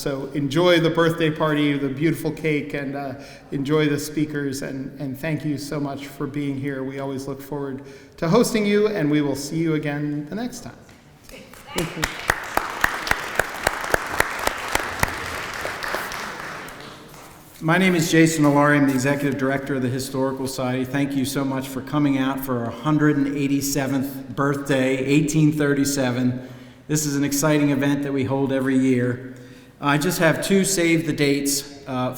So enjoy the birthday party, the beautiful cake, and enjoy the speakers. And thank you so much for being here. We always look forward to hosting you, and we will see you again the next time. Thank you. My name is Jason Allari. I'm the Executive Director of the Historical Society. Thank you so much for coming out for our 187th birthday, 1837. This is an exciting event that we hold every year. I just have two save the dates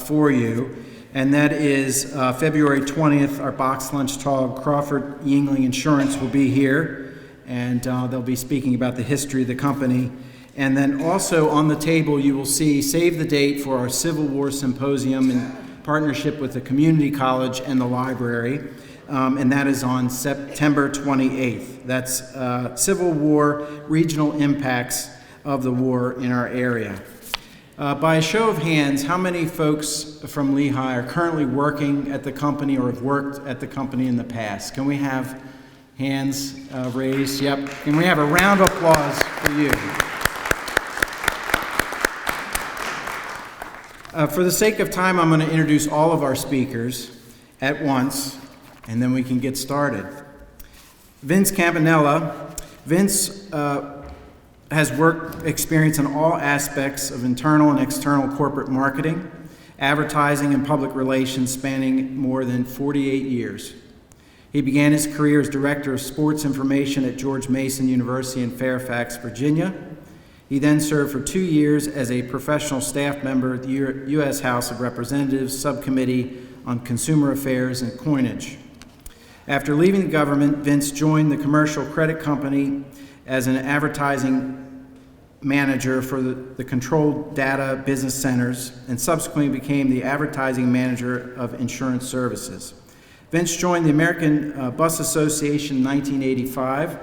for you, and that is February 20th, our box lunch talk. Crawford Yingling Insurance will be here, and they'll be speaking about the history of the company. And then also on the table, you will see save the date for our Civil War Symposium in partnership with the Community College and the library, and that is on September 28th. That's Civil War Regional Impacts of the War in our area. By a show of hands, how many folks from Lehigh are currently working at the company or have worked at the company in the past? Can we have hands raised? Yep. Can we have a round of applause for you? For the sake of time, I'm going to introduce all of our speakers at once, and then we can get started. Vince Campanella. Vince has work experience in all aspects of internal and external corporate marketing, advertising, and public relations spanning more than 48 years. He began his career as Director of Sports Information at George Mason University in Fairfax, Virginia. He then served for 2 years as a professional staff member at the U.S. House of Representatives Subcommittee on Consumer Affairs and Coinage. After leaving the government, Vince joined the Commercial Credit Company as an advertising manager for the Controlled Data Business Centers and subsequently became the advertising manager of insurance services. Vince joined the American Bus Association in 1985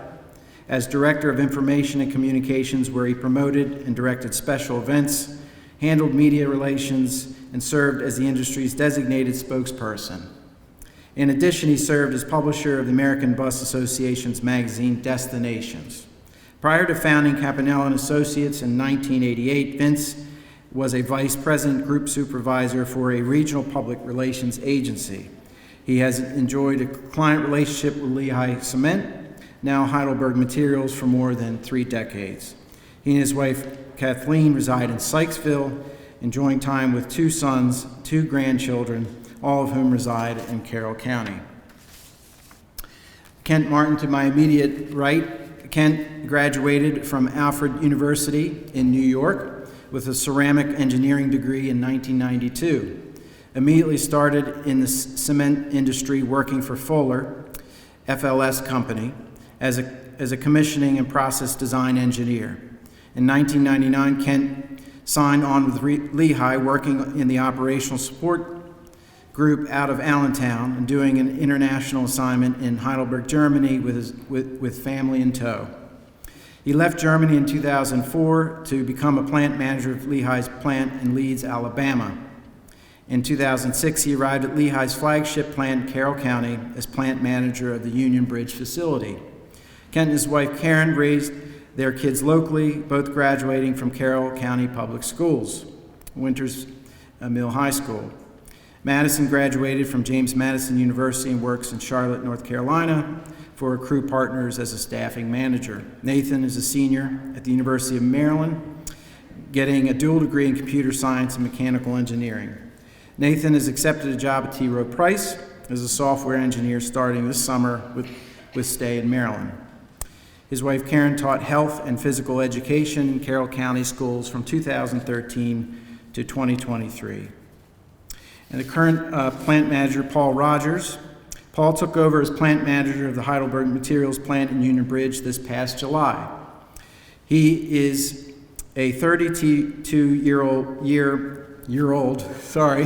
as Director of Information and Communications, where he promoted and directed special events, handled media relations, and served as the industry's designated spokesperson. In addition, he served as publisher of the American Bus Association's magazine, Destinations. Prior to founding Campanella and Associates in 1988, Vince was a vice president group supervisor for a regional public relations agency. He has enjoyed a client relationship with Lehigh Cement, now Heidelberg Materials, for more than 3 decades. He and his wife, Kathleen, reside in Sykesville, enjoying time with 2 sons, 2 grandchildren, all of whom reside in Carroll County. Kent Martin, to my immediate right. Kent graduated from Alfred University in New York with a ceramic engineering degree in 1992. Immediately started in the cement industry working for Fuller, FLS Company, as a commissioning and process design engineer. In 1999, Kent signed on with Lehigh, working in the operational support group out of Allentown and doing an international assignment in Heidelberg, Germany with family in tow. He left Germany in 2004 to become a plant manager of Lehigh's plant in Leeds, Alabama. In 2006, he arrived at Lehigh's flagship plant in Carroll County as plant manager of the Union Bridge facility. Kent and his wife Karen raised their kids locally, both graduating from Carroll County Public Schools, Winters Mill High School. Madison graduated from James Madison University and works in Charlotte, North Carolina for Crew Partners as a staffing manager. Nathan is a senior at the University of Maryland, getting a dual degree in computer science and mechanical engineering. Nathan has accepted a job at T. Rowe Price as a software engineer starting this summer with stay in Maryland. His wife Karen taught health and physical education in Carroll County schools from 2013 to 2023. And the current plant manager, Paul Rogers. Paul took over as plant manager of the Heidelberg Materials plant in Union Bridge this past July. He is a 32-year-old, sorry.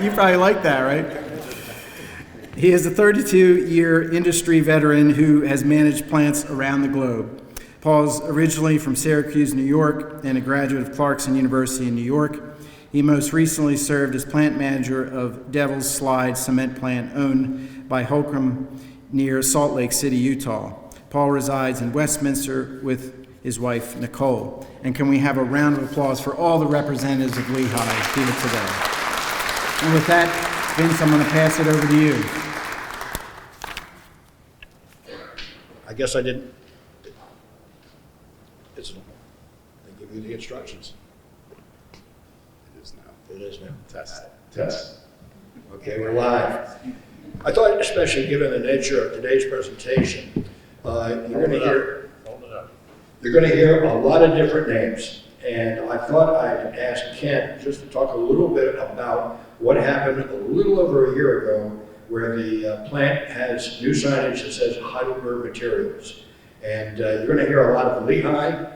You probably like that, right? He is a 32-year industry veteran who has managed plants around the globe. Paul is originally from Syracuse, New York, and a graduate of Clarkson University in New York. He most recently served as plant manager of Devil's Slide cement plant owned by Holcomb near Salt Lake City, Utah. Paul resides in Westminster with his wife, Nicole. And can we have a round of applause for all the representatives of Lehigh here today? And with that, Vince, I'm going to pass it over to you. I guess I didn't. They give you the instructions. It is now. It is now. Test. Okay, we're live. I thought, especially given the nature of today's presentation, you're going to hear a lot of different names. And I thought I'd ask Kent just to talk a little bit about what happened a little over a year ago, where the plant has new signage that says Heidelberg Materials. And you're going to hear a lot of Lehigh.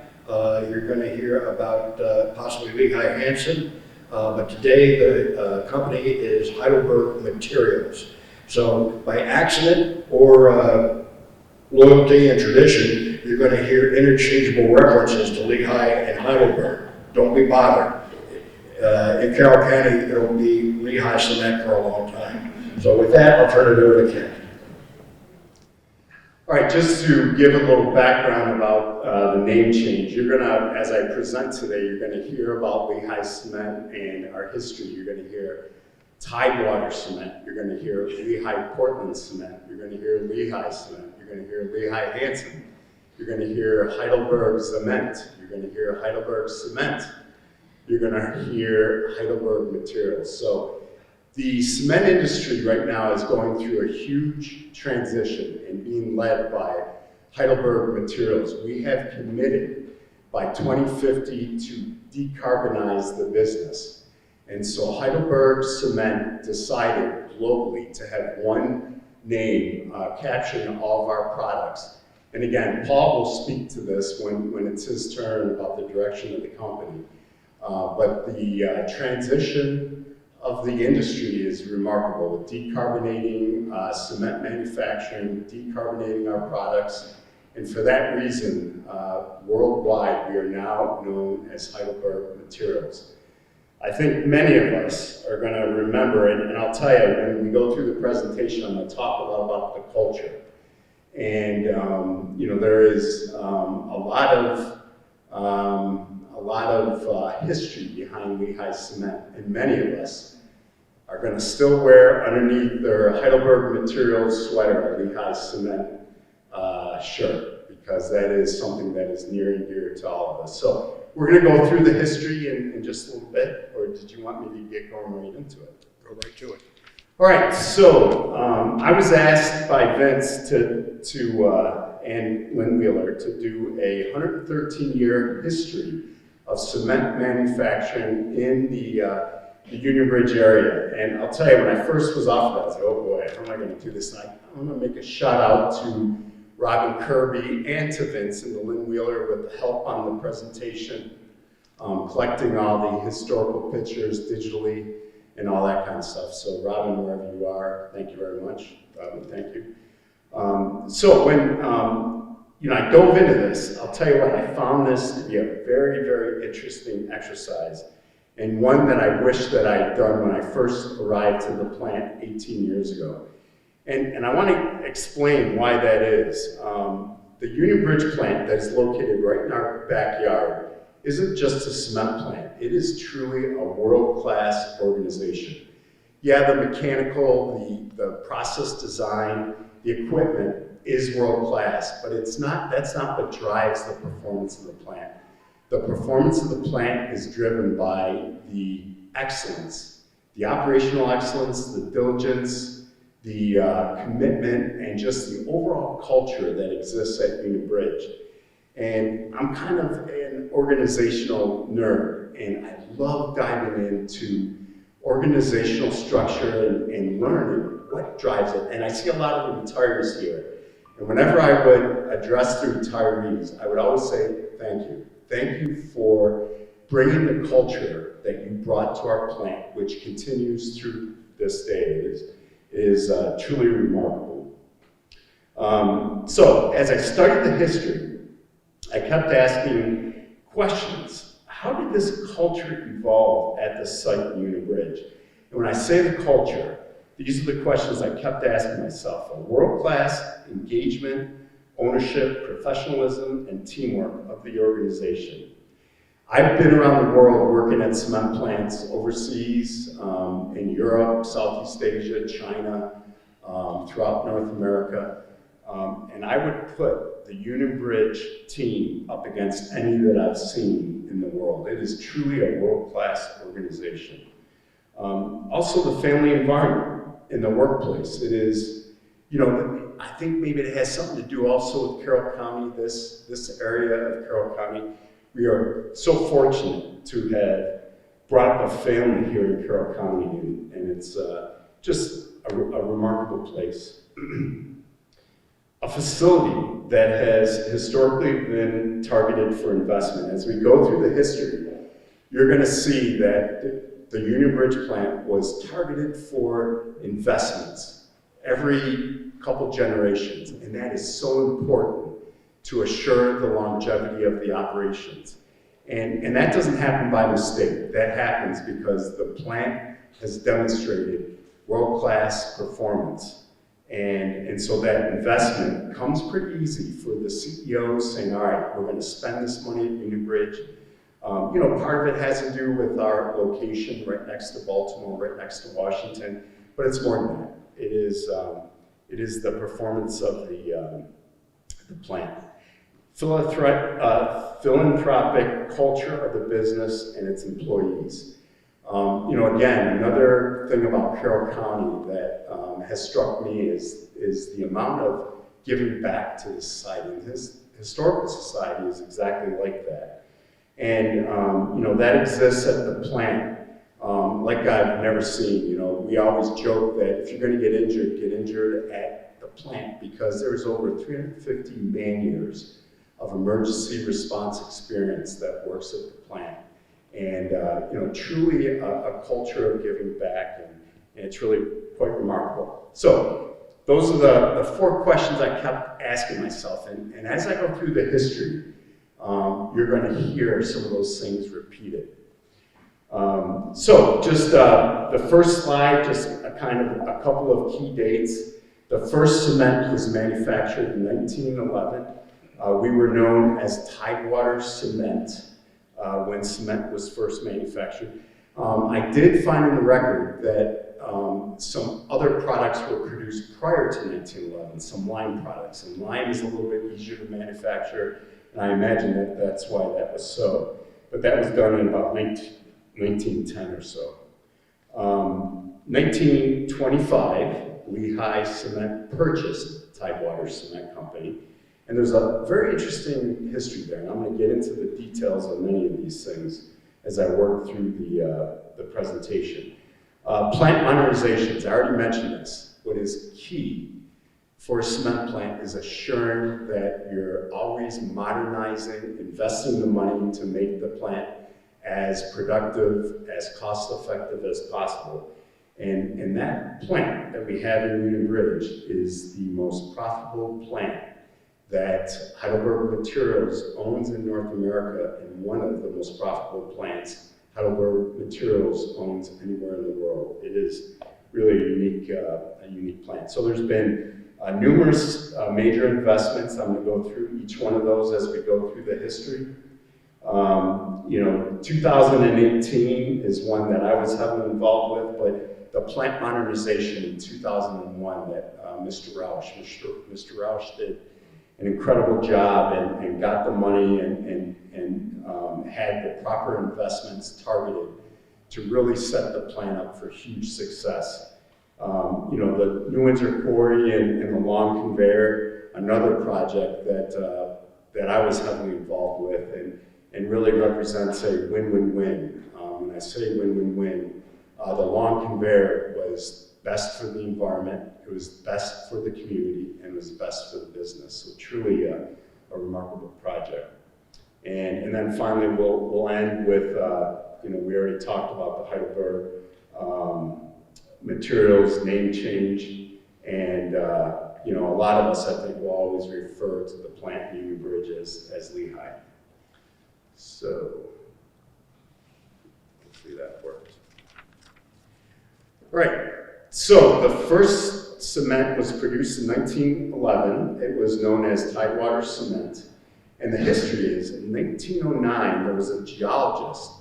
You're going to hear about possibly Lehigh Hansen. But today the company is Heidelberg Materials. So by accident or loyalty and tradition, you're going to hear interchangeable references to Lehigh and Heidelberg. Don't be bothered. In Carroll County, there will be Lehigh Cement for a long time. So with that, I'll turn it over to Ken. All right, just to give a little background about the name change, you're gonna, as I present today, you're gonna hear about Lehigh Cement and our history. You're gonna hear Tidewater Cement. You're gonna hear Lehigh Portland Cement. You're gonna hear Lehigh Cement. You're gonna hear Lehigh Hansen. You're gonna hear Heidelberg Cement. You're gonna hear Heidelberg Cement. You're gonna hear Heidelberg Materials. So the cement industry right now is going through a huge transition and being led by Heidelberg Materials. We have committed by 2050 to decarbonize the business. And so Heidelberg Cement decided globally to have one name capturing all of our products. And again, Paul will speak to this when it's his turn about the direction of the company. But the transition of the industry is remarkable, with decarbonating cement manufacturing, decarbonating our products, and for that reason, worldwide, we are now known as Heidelberg Materials. I think many of us are going to remember it, and I'll tell you, when we go through the presentation, I'm going to talk a lot about the culture. And you know, there is a lot of history behind Lehigh Cement, and many of us are going to still wear underneath their Heidelberg Materials sweater a Lehigh Cement shirt, because that is something that is near and dear to all of us. So we're going to go through the history in just a little bit, or did you want me to get going right into it? Go right to it. All right, so I was asked by Vince and Lynn Wheeler to do a 113-year history of cement manufacturing in the Union Bridge area. And I'll tell you, when I first was offered that, I was like, oh boy, how am I going to do this? And I'm going to make a shout out to Robin Kirby and to Vince and to Lynn Wheeler with the help on the presentation, collecting all the historical pictures digitally and all that kind of stuff. So Robin, wherever you are, thank you very much. Robin, thank you. So when you know, I dove into this, I'll tell you what, I found this to be a very, very interesting exercise, and one that I wish that I'd done when I first arrived to the plant 18 years ago. And I want to explain why that is. The Union Bridge plant that is located right in our backyard isn't just a cement plant. It is truly a world-class organization. Yeah, the mechanical, the process design, the equipment is world-class, but that's not what drives the performance of the plant. The performance of the plant is driven by the excellence, the operational excellence, the diligence, the commitment, and just the overall culture that exists at Union Bridge. And I'm kind of an organizational nerd, and I love diving into organizational structure and learning what drives it. And I see a lot of the retirees here. And whenever I would address the retirees, I would always say, thank you. Thank you for bringing the culture that you brought to our plant, which continues through this day. It is truly remarkable. So as I studied the history, I kept asking questions. How did this culture evolve at the site in Union Bridge? And when I say the culture, these are the questions I kept asking myself. A world-class engagement, ownership, professionalism, and teamwork of the organization. I've been around the world working at cement plants overseas, in Europe, Southeast Asia, China, throughout North America. And I would put the Union Bridge team up against any that I've seen in the world. It is truly a world-class organization. Also the family environment in the workplace. It is, I think maybe it has something to do also with Carroll County, this area of Carroll County. We are so fortunate to have brought up a family here in Carroll County, and it's just a remarkable place. A facility that has historically been targeted for investment. As we go through the history, you're going to see that the Union Bridge plant was targeted for investments every couple generations, and that is so important to assure the longevity of the operations. And that doesn't happen by mistake. That happens because the plant has demonstrated world-class performance. And so that investment comes pretty easy for the CEOs saying, all right, we're going to spend this money at Union Bridge. Part of it has to do with our location right next to Baltimore, right next to Washington, but it's more than that. It is the performance of the plant. Philanthropic culture of the business and its employees. Again, another thing about Carroll County that has struck me is the amount of giving back to the society. And his historical society is exactly like that. And, that exists at the plant like I've never seen. We always joke that if you're going to get injured at the plant, because there's over 350 man-years of emergency response experience that works at the plant. And, truly a culture of giving back, and it's really quite remarkable. So those are the four questions I kept asking myself. And as I go through the history, you're going to hear some of those things repeated. So just the first slide, just a couple of key dates. The first cement was manufactured in 1911. We were known as Tidewater Cement when cement was first manufactured. I did find in the record that some other products were produced prior to 1911, some lime products. And lime is a little bit easier to manufacture, and I imagine that's why that was so. But that was done in about 1910 or so. 1925, Lehigh Cement purchased Tidewater Cement Company. And there's a very interesting history there, and I'm going to get into the details of many of these things as I work through the presentation. Plant modernizations, I already mentioned this. What is key for a cement plant is assuring that you're always modernizing, investing the money to make the plant as productive, as cost-effective as possible. And that plant that we have in Union Bridge is the most profitable plant that Heidelberg Materials owns in North America, and one of the most profitable plants Heidelberg Materials owns anywhere in the world. It is really a unique plant. So there's been numerous major investments. I'm going to go through each one of those as we go through the history. 2018 is one that I was heavily involved with, but the plant modernization in 2001 that Mr. Roush did an incredible job and got the money and had the proper investments targeted to really set the plant up for huge success. The New Windsor Quarry and the long conveyor, another project that I was heavily involved with and really represents a win-win-win. When I say win-win-win, the long conveyor was best for the environment, it was best for the community, and it was best for the business. So truly a remarkable project. And then finally, we'll end with, we already talked about the Heidelberg Materials name change, and a lot of us, I think, will always refer to the plant Union Bridge as Lehigh. So, hopefully that worked. All right, so the first cement was produced in 1911. It was known as Tidewater Cement. And the history is, in 1909, there was a geologist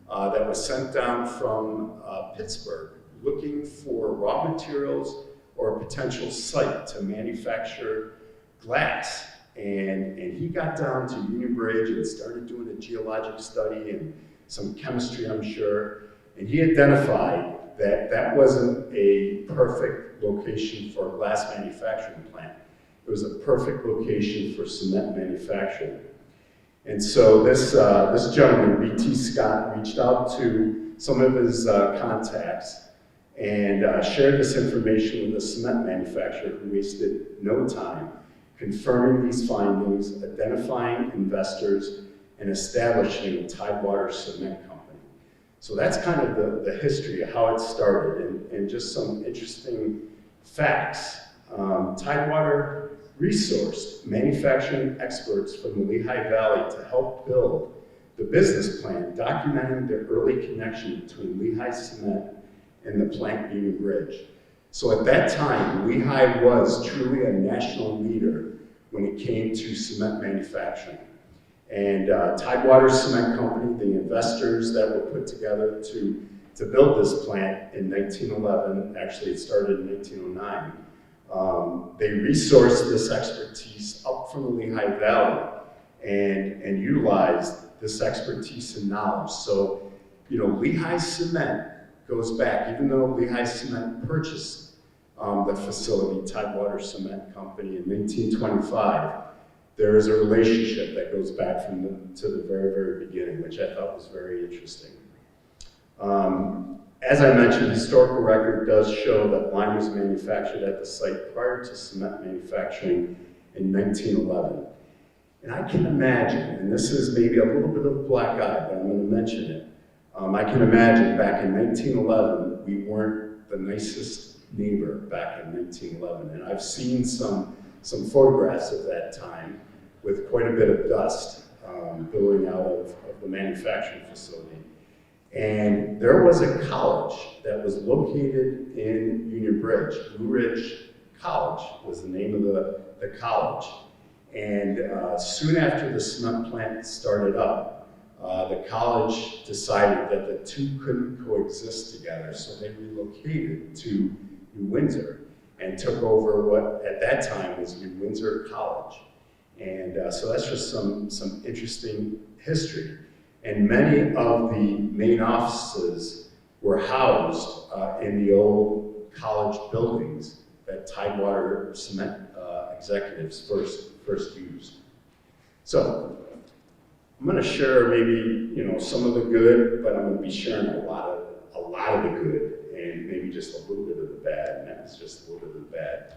that was sent down from Pittsburgh looking for raw materials or a potential site to manufacture glass. And he got down to Union Bridge and started doing a geologic study and some chemistry, I'm sure. And he identified that that wasn't a perfect location for a glass manufacturing plant. It was a perfect location for cement manufacturing. And so this gentleman, B.T. Scott, reached out to some of his contacts and shared this information with a cement manufacturer who wasted no time confirming these findings, identifying investors, and establishing a Tidewater Cement Company. So that's kind of the history of how it started, and just some interesting facts. Tidewater resourced manufacturing experts from the Lehigh Valley to help build the business plan documenting the early connection between Lehigh Cement and the plant Union Bridge. So at that time, Lehigh was truly a national leader when it came to cement manufacturing. And Tidewater Cement Company, the investors that were put together to build this plant in 1911, actually it started in 1909, they resourced this expertise up from the Lehigh Valley and utilized this expertise and knowledge. So, you know, Lehigh Cement goes back, even though Lehigh Cement purchased the facility, Tidewater Cement Company, in 1925, there is a relationship that goes back to the very, very beginning, which I thought was very interesting. As I mentioned, historical record does show that lime was manufactured at the site prior to cement manufacturing in 1911. And I can imagine, and this is maybe a little bit of a black eye, but I'm going to mention it. I can imagine back in 1911, we weren't the nicest neighbor back in 1911. And I've seen some photographs of that time with quite a bit of dust billowing out of the manufacturing facility. And there was a college that was located in Union Bridge. Blue Ridge College was the name of the college. And soon after the cement plant started up, the college decided that the two couldn't coexist together, so they relocated to New Windsor and took over what at that time was New Windsor College. And so that's just some interesting history. And many of the main offices were housed in the old college buildings that Tidewater Cement executives first used. So I'm going to share maybe some of the good, but I'm going to be sharing a lot of the good and maybe just a little bit of the bad, and that's just a little bit of the bad.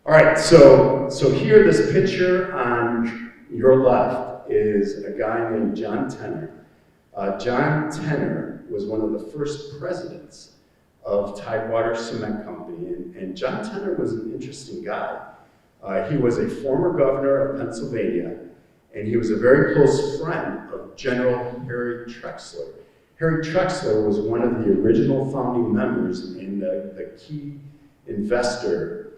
All right, so here, this picture on your left is a guy named John Tenner. John Tenner was one of the first presidents of Tidewater Cement Company, and John Tenner was an interesting guy. He was a former governor of Pennsylvania, and he was a very close friend of General Harry Trexler. Harry Trexler was one of the original founding members and the key investor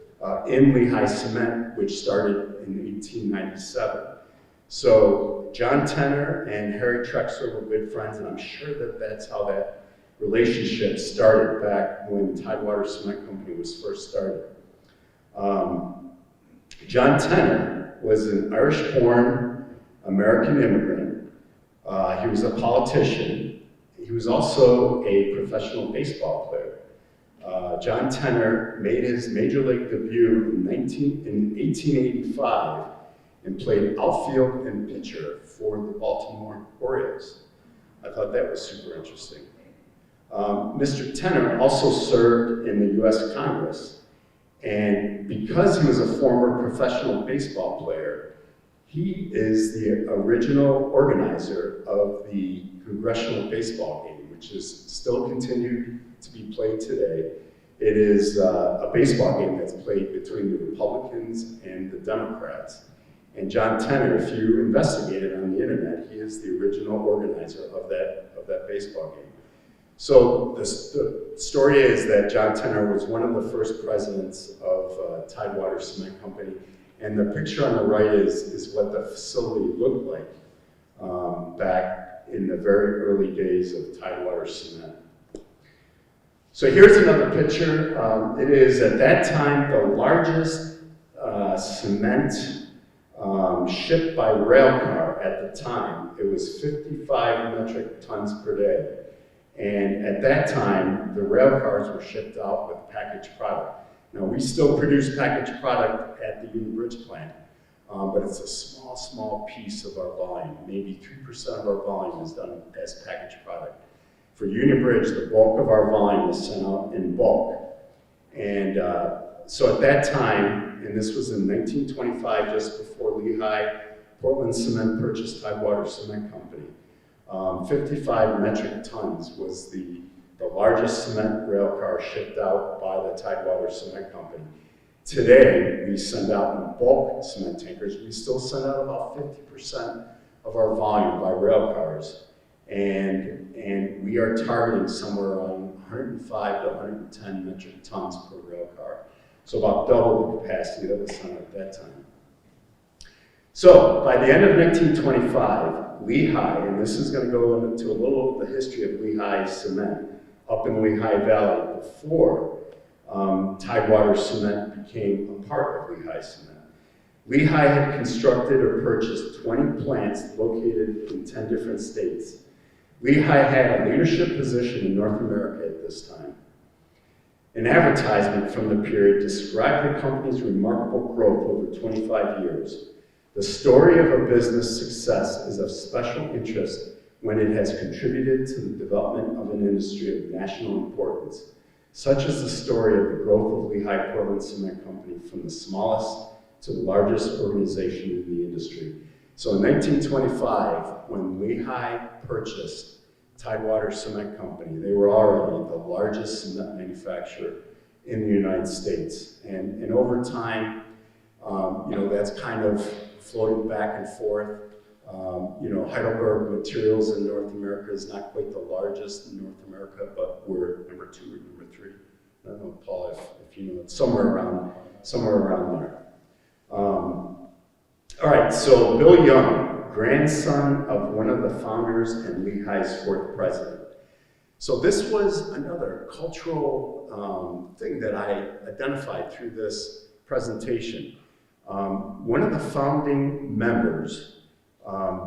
in Lehigh Cement, which started in 1897. So John Tenner and Harry Trexler were good friends, and I'm sure that that's how that relationship started back when Tidewater Cement Company was first started. John Tenner was an Irish-born American immigrant. He was a politician. He was also a professional baseball player. John Tenner made his major league debut in 1885 and played outfield and pitcher for the Baltimore Orioles. I thought that was super interesting. Mr. Tenner also served in the U.S. Congress, and because he was a former professional baseball player, he is the original organizer of the Congressional Baseball Game, which is still continued to be played today. It is a baseball game that's played between the Republicans and the Democrats. And John Tenner, if you investigate it on the internet, he is the original organizer of that baseball game. So the story is that John Tenner was one of the first presidents of Tidewater Cement Company, and the picture on the right is what the facility looked like back in the very early days of Tidewater Cement. So here's another picture. It is at that time the largest cement shipped by rail car at the time. It was 55 metric tons per day. And at that time, the rail cars were shipped out with packaged product. Now, we still produce packaged product at the Union Bridge plant, but it's a small piece of our volume. Maybe 3% of our volume is done as packaged product. For Union Bridge, the bulk of our volume is sent out in bulk. And so at that time, and this was in 1925, just before Lehigh, Portland Cement purchased Tidewater Cement Company. 55 metric tons was the largest cement rail car shipped out by the Tidewater Cement Company. Today, we send out in bulk cement tankers. We still send out about 50% of our volume by rail cars. And we are targeting somewhere around 105 to 110 metric tons per rail car. So about double the capacity that was sent out at that time. So by the end of 1925, Lehigh, and this is going to go into a little of the history of Lehigh Cement, up in Lehigh Valley before Tidewater Cement became a part of Lehigh Cement. Lehigh had constructed or purchased 20 plants located in 10 different states. Lehigh had a leadership position in North America at this time. An advertisement from the period described the company's remarkable growth over 25 years. The story of a business success is of special interest when it has contributed to the development of an industry of national importance, such as the story of the growth of Lehigh Portland Cement Company from the smallest to the largest organization in the industry. So in 1925, when Lehigh purchased Tidewater Cement Company, they were already the largest cement manufacturer in the United States. And over time, that's kind of floating back and forth. Heidelberg Materials in North America is not quite the largest in North America, but we're number 2 or number 3. I don't know, Paul, if you know, it's somewhere around there. All right, so Bill Young, grandson of one of the founders and Lehigh's 4th president. So this was another cultural thing that I identified through this presentation. One of the founding members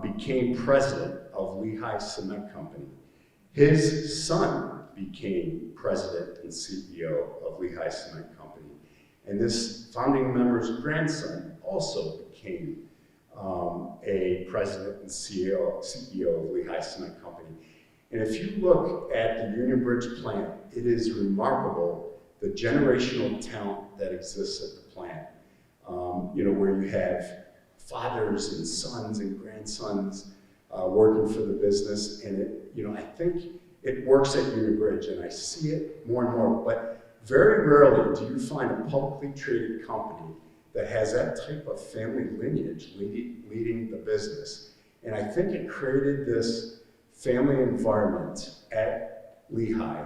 became president of Lehigh Cement Company. His son became president and CEO of Lehigh Cement Company. And this founding member's grandson also became a president and CEO of Lehigh Cement Company. And if you look at the Union Bridge plant, it is remarkable the generational talent that exists at the plant. Where you have fathers and sons and grandsons working for the business, and I think it works at Union Bridge, and I see it more and more. But very rarely do you find a publicly traded company that has that type of family lineage leading the business. And I think it created this family environment at Lehigh,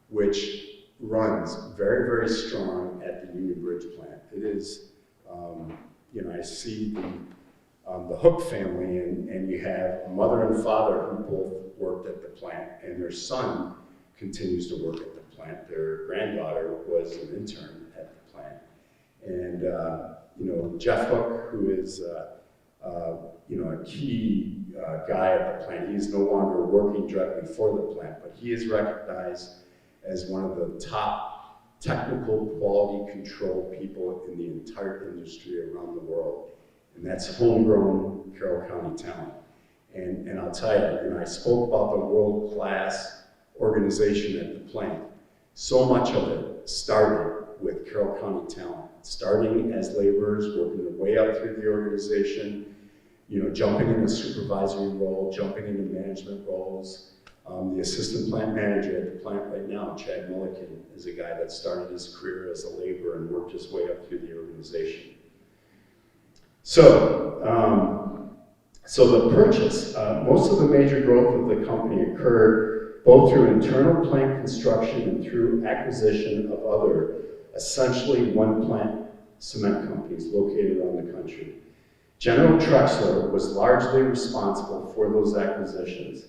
which runs very, very strong at the Union Bridge plant. It is, I see the Hook family, and you have a mother and father who both worked at the plant, and their son continues to work at the plant. Their granddaughter was an intern at the plant. And, Jeff Hook, who is, a key guy at the plant, he's no longer working directly for the plant, but he is recognized as one of the top technical quality control people in the entire industry around the world. And that's homegrown Carroll County talent. And I'll tell you, I spoke about the world-class organization at the plant. So much of it started with Carroll County talent, starting as laborers, working their way up through the organization, jumping into supervisory role, jumping into management roles. The assistant plant manager at the plant right now, Chad Milliken, is a guy that started his career as a laborer and worked his way up through the organization. So the purchase, most of the major growth of the company occurred both through internal plant construction and through acquisition of other, essentially one-plant cement companies located around the country. General Trexler was largely responsible for those acquisitions.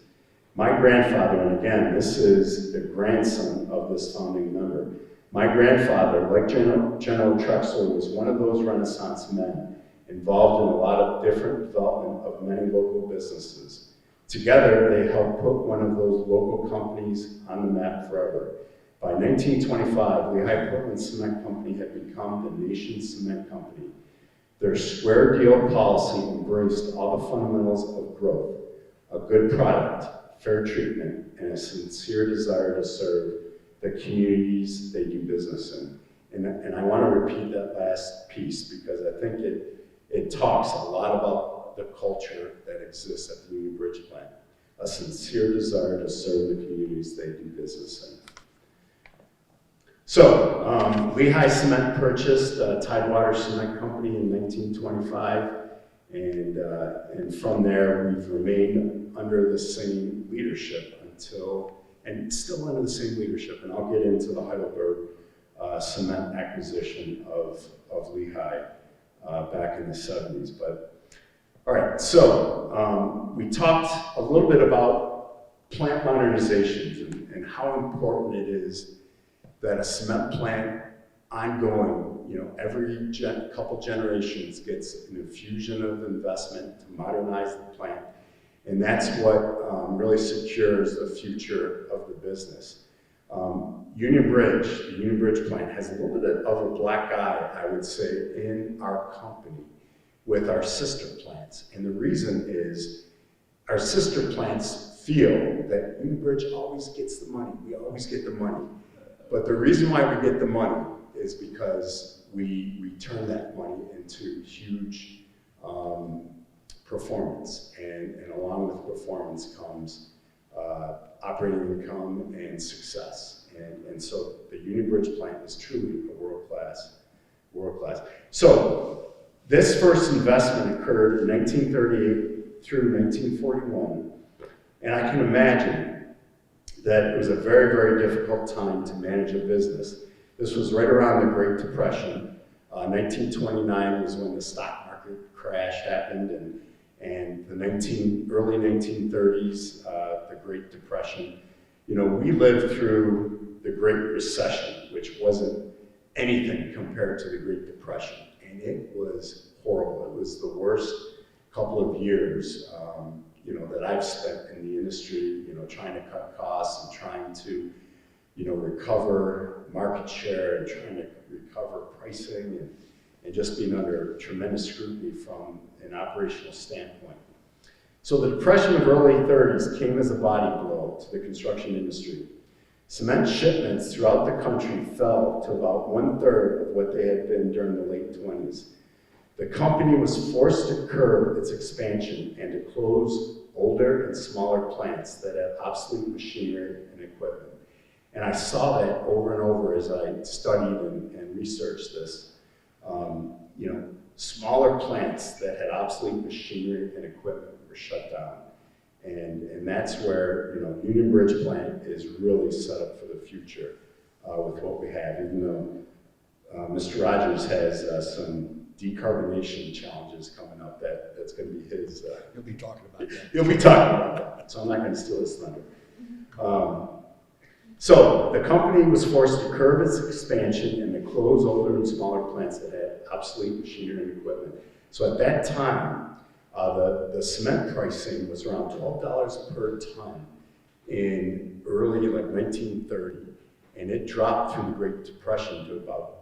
My grandfather, and again, this is the grandson of this founding member, my grandfather, like General Trexler, was one of those Renaissance men involved in a lot of different development of many local businesses. Together, they helped put one of those local companies on the map forever. By 1925, Lehigh Portland Cement Company had become the nation's cement company. Their square deal policy embraced all the fundamentals of growth, a good product, fair treatment, and a sincere desire to serve the communities they do business in. And I want to repeat that last piece because I think it talks a lot about the culture that exists at the Union Bridge plant, a sincere desire to serve the communities they do business in. So, Lehigh Cement purchased Tidewater Cement Company in 1925, and from there we've remained under the same leadership and still under the same leadership, and I'll get into the Heidelberg cement acquisition of Lehigh back in the 70s. But all right, so we talked a little bit about plant modernizations and how important it is that a cement plant ongoing, every couple generations gets an infusion of investment to modernize the plant. And that's what really secures the future of the business. The Union Bridge plant has a little bit of a black eye, I would say, in our company with our sister plants. And the reason is our sister plants feel that Union Bridge always gets the money. We always get the money. But the reason why we get the money is because we turn that money into huge performance, and along with performance comes operating income and success. And so the Union Bridge plant is truly a world-class. So this first investment occurred in 1938 through 1941, and I can imagine that it was a very, very difficult time to manage a business. This was right around the Great Depression. 1929 was when the stock market crash happened, and the early 1930s, the Great Depression. We lived through the Great Recession, which wasn't anything compared to the Great Depression, and it was horrible. It was the worst couple of years that I've spent in the industry, trying to cut costs and trying to, recover market share and trying to recover pricing and just being under tremendous scrutiny from an operational standpoint. So the Depression of early 30s came as a body blow to the construction industry. Cement shipments throughout the country fell to about 1/3 of what they had been during the late 20s. The company was forced to curb its expansion and to close older and smaller plants that had obsolete machinery and equipment. And I saw that over and over as I studied and researched this. Smaller plants that had obsolete machinery and equipment were shut down. And that's where, Union Bridge plant is really set up for the future with what we have, even though Mr. Rogers has some decarbonation challenges coming up. That's going to be his. You'll be talking about that. He'll be talking about that, so I'm not going to steal his thunder. So the company was forced to curb its expansion and to close older and smaller plants that had obsolete machinery and equipment. So at that time, the cement pricing was around $12 per ton in early 1930, and it dropped through the Great Depression to about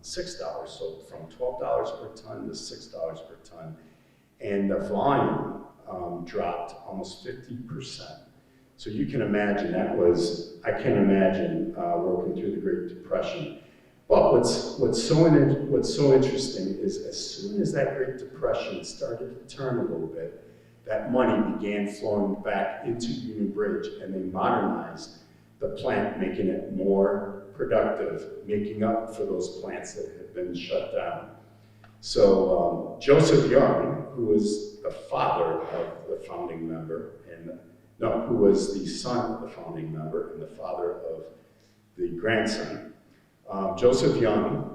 $6. So from $12 per ton to $6 per ton, and the volume dropped almost 50%. So you can imagine I can't imagine working through the Great Depression. But what's so interesting is as soon as that Great Depression started to turn a little bit, that money began flowing back into Union Bridge, and they modernized the plant, making it more productive, making up for those plants that had been shut down. So Joseph Young, who was the father of the founding member, no, who was the son of the founding member and the father of the grandson, Joseph Young.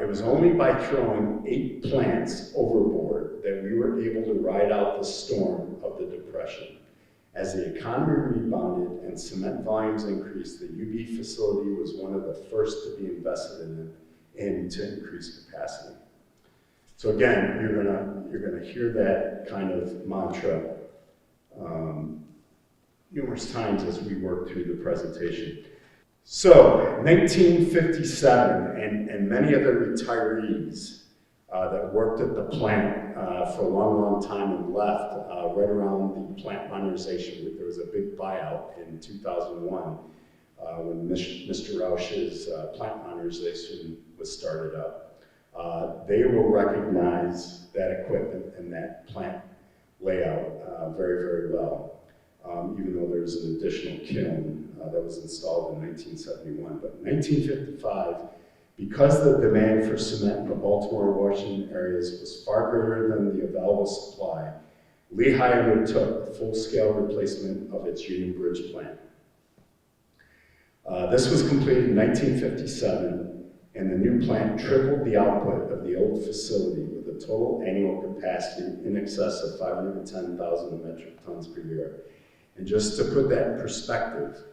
It was only by throwing 8 plants overboard that we were able to ride out the storm of the Depression. As the economy rebounded and cement volumes increased, the UB facility was one of the first to be invested in to increase capacity. So again, you're gonna hear that kind of mantra numerous times as we work through the presentation. So, 1957, and many of the retirees that worked at the plant for a long, long time and left right around the plant modernization. There was a big buyout in 2001 when Mr. Rausch's plant modernization was started up. They will recognize that equipment and that plant layout very, very well. Even though there's an additional kiln that was installed in 1971. But in 1955, because the demand for cement in the Baltimore and Washington areas was far greater than the available supply, Lehigh undertook a full-scale replacement of its Union Bridge plant. This was completed in 1957, and the new plant tripled the output of the old facility with a total annual capacity in excess of 510,000 metric tons per year. And just to put that in perspective,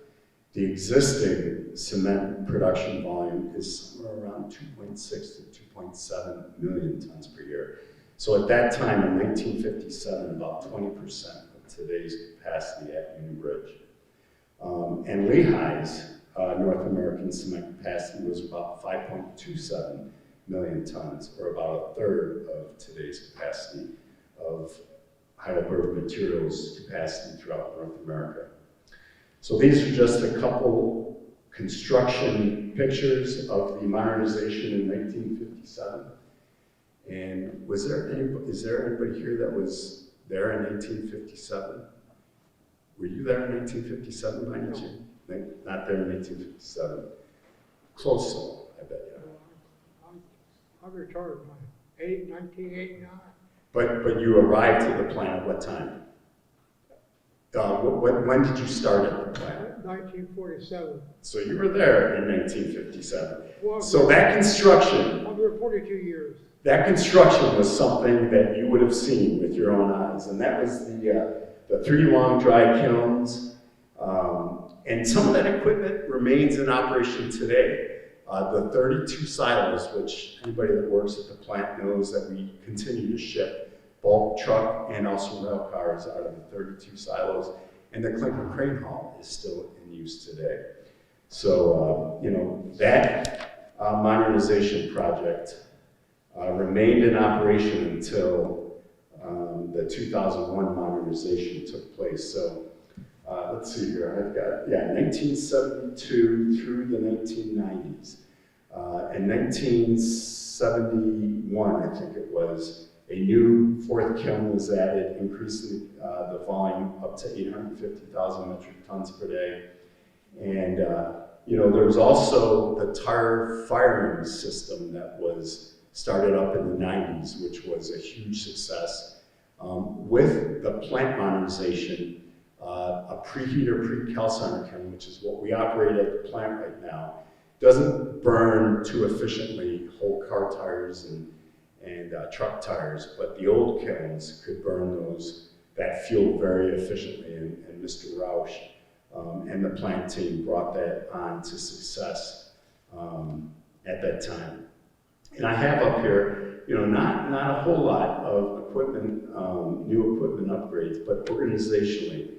the existing cement production volume is somewhere around 2.6 to 2.7 million tons per year. So at that time, in 1957, about 20% of today's capacity at Union Bridge. And Lehigh's North American cement capacity was about 5.27 million tons, or about a third of today's capacity of Heidelberg Materials capacity throughout North America. So these are just a couple construction pictures of the modernization in 1957. And is there anybody here that was there in 1957? Were you there in 1957 by any chance? Not there in 1957. Close though, I bet you. I retired in 1989. But you arrived to the plant at what time? When did you start at the plant? 1947. So you were there in 1957. Well, So that construction, I've been 42 years. that construction was something that you would have seen with your own eyes, and that was the 3 long dry kilns, and some of that equipment remains in operation today. The 32 silos, which anybody that works at the plant knows that we continue to ship bulk truck and also rail cars out of the 32 silos, and the clinker crane hall is still in use today. So, that modernization project remained in operation until the 2001 modernization took place. So, let's see here, I've got, 1972 through the 1990s. In 1971, I think it was, a new 4th kiln was added, increasing the volume up to 850,000 metric tons per day. And, there was also the tire firing system that was started up in the 90s, which was a huge success. With the plant modernization, a preheater pre-calciner kiln, which is what we operate at the plant right now, doesn't burn too efficiently whole car tires and truck tires, but the old kilns could burn that fuel very efficiently, and Mr. Rausch and the plant team brought that on to success at that time. And I have up here, not a whole lot of equipment, new equipment upgrades, but organizationally,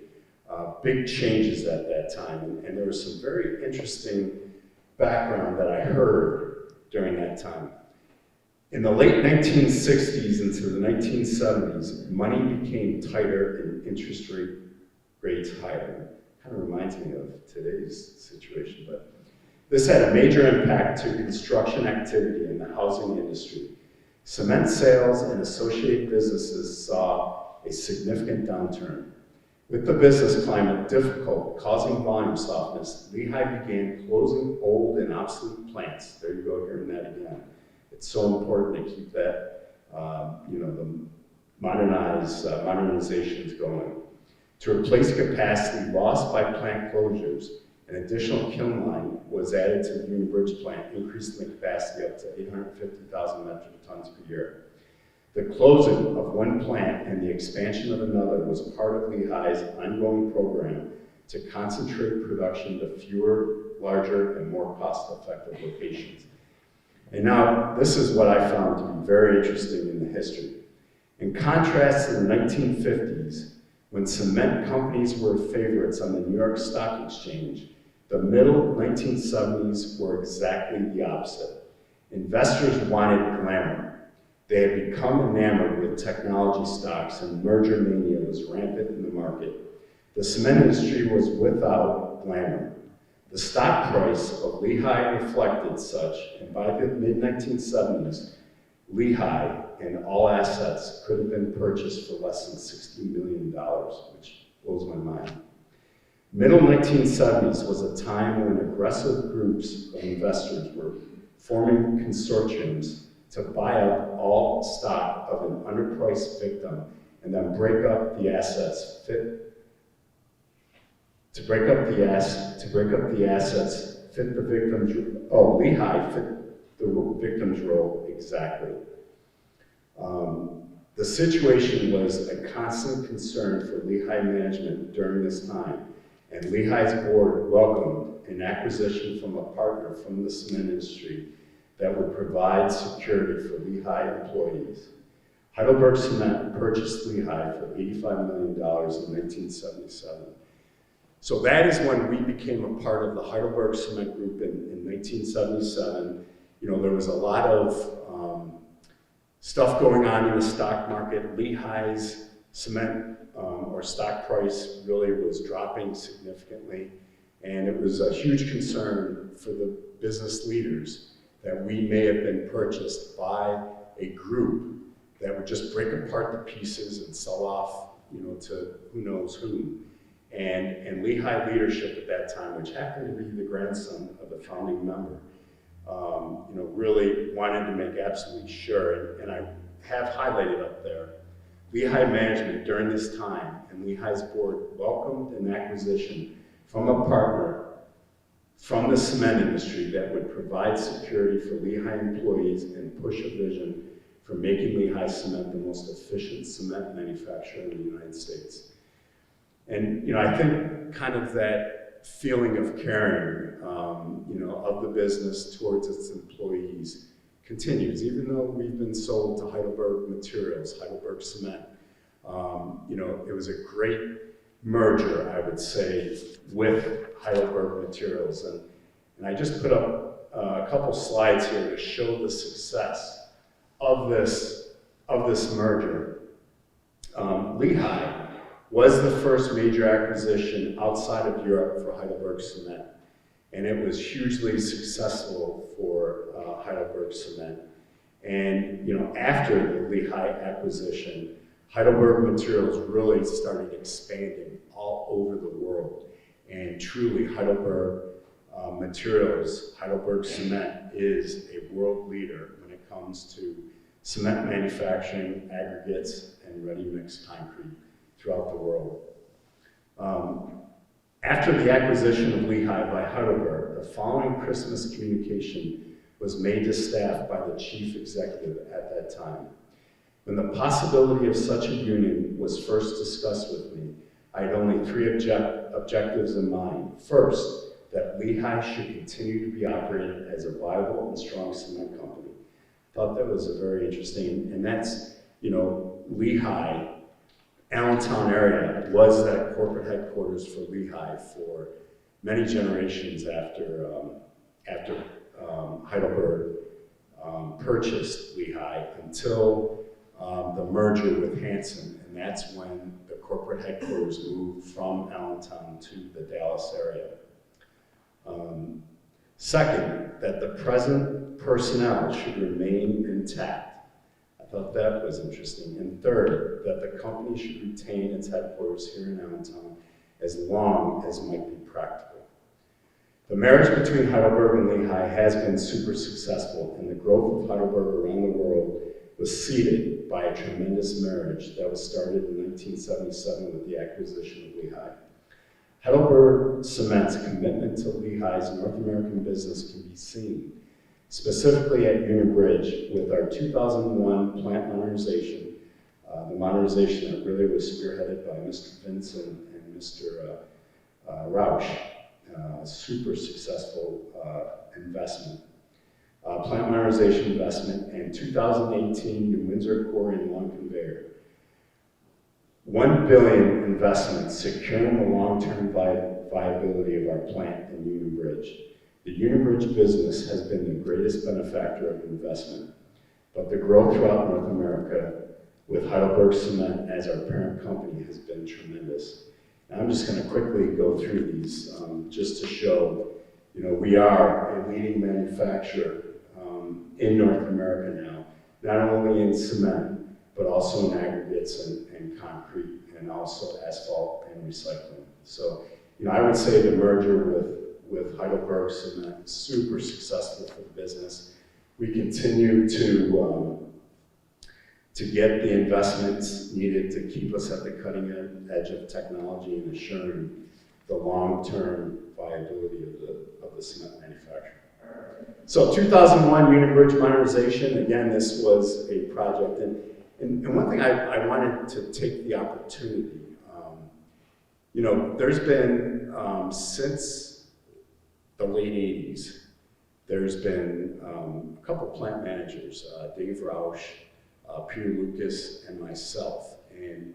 big changes at that time. And there was some very interesting background that I heard during that time. In the late 1960s into the 1970s, money became tighter and interest rates higher. Kind of reminds me of today's situation, but this had a major impact to construction activity in the housing industry. Cement sales and associated businesses saw a significant downturn. With the business climate difficult, causing volume softness, Lehigh began closing old and obsolete plants. There you go, hearing that again. It's so important to keep that, the modernizations going. To replace capacity lost by plant closures, an additional kiln line was added to the Union Bridge plant, increasing the capacity up to 850,000 metric tons per year. The closing of one plant and the expansion of another was part of Lehigh's ongoing program to concentrate production to fewer, larger, and more cost-effective locations. And now, this is what I found to be very interesting in the history. In contrast to the 1950s, when cement companies were favorites on the New York Stock Exchange, the middle 1970s were exactly the opposite. Investors wanted glamour. They had become enamored with technology stocks, and merger mania was rampant in the market. The cement industry was without glamour. The stock price of Lehigh reflected such, and by the mid-1970s, Lehigh and all assets could have been purchased for less than $60 million, which blows my mind. Middle 1970s was a time when aggressive groups of investors were forming consortiums to buy up all stock of an underpriced victim and then break up the assets fit the victim's, Lehigh fit the victim's role exactly. The situation was a constant concern for Lehigh management during this time, and Lehigh's board welcomed an acquisition from a partner from the cement industry that would provide security for Lehigh employees. Heidelberg Cement purchased Lehigh for $85 million in 1977. So that is when we became a part of the Heidelberg Cement Group in 1977. You know, there was a lot of stuff going on in the stock market. Lehigh's cement or stock price really was dropping significantly, and it was a huge concern for the business leaders that we may have been purchased by a group that would just break apart the pieces and sell off, you know, to who knows whom. And Lehigh leadership at that time, which happened to be the grandson of the founding member, you know, really wanted to make absolutely sure, and I have highlighted up there, Lehigh management during this time and Lehigh's board welcomed an acquisition from a partner from the cement industry that would provide security for Lehigh employees and push a vision for making Lehigh Cement the most efficient cement manufacturer in the United States. And, you know, I think kind of that feeling of caring, you know, of the business towards its employees continues, even though we've been sold to Heidelberg Materials, Heidelberg Cement. You know, it was a great merger, I would say, with Heidelberg Materials. And I just put up a couple slides here to show the success of this merger. Lehigh was the first major acquisition outside of Europe for Heidelberg Cement, and it was hugely successful for Heidelberg Cement. And you know, after the Lehigh acquisition, Heidelberg Materials really started expanding all over the world. And truly, Heidelberg Materials, Heidelberg Cement is a world leader when it comes to cement manufacturing, aggregates, and ready-mix concrete throughout the world. After the acquisition of Lehigh by Heidelberg, the following Christmas communication was made to staff by the chief executive at that time. When the possibility of such a union was first discussed with me, I had only three objectives in mind. First, that Lehigh should continue to be operated as a viable and strong cement company. Thought that was a very interesting, and that's, you know, Lehigh, Allentown area was that corporate headquarters for Lehigh for many generations after Heidelberg purchased Lehigh until the merger with Hanson, and that's when the corporate headquarters moved from Allentown to the Dallas area. Second, that the present personnel should remain intact. I thought that was interesting. And third, that the company should retain its headquarters here in Allentown as long as might be practical. The marriage between Heidelberg and Lehigh has been super successful, and the growth of Heidelberg around the world was seeded by a tremendous marriage that was started in 1977 with the acquisition of Lehigh. Heidelberg Cement's commitment to Lehigh's North American business can be seen specifically at Union Bridge with our 2001 plant modernization, the modernization that really was spearheaded by Mr. Vincent and Mr. Rausch, super successful investment. Plant modernization investment and 2018 New Windsor Quarry and Long Conveyor. $1 billion investment securing the long-term viability of our plant in Union Bridge. The Union Bridge business has been the greatest benefactor of investment, but the growth throughout North America with Heidelberg Cement as our parent company has been tremendous. And I'm just going to quickly go through these just to show, we are a leading manufacturer in North America now, not only in cement, but also in aggregates and concrete, and also asphalt and recycling. So, I would say the merger with Heidelberg Cement is super successful for the business. We continue to get the investments needed to keep us at the cutting edge of technology and assuring the long-term viability of the cement manufacturer. So 2001 Union Bridge modernization, again, this was a project. And one thing I wanted to take the opportunity, there's been, since the late 80s, there's been a couple plant managers, Dave Rausch, Peter Lucas, and myself. And,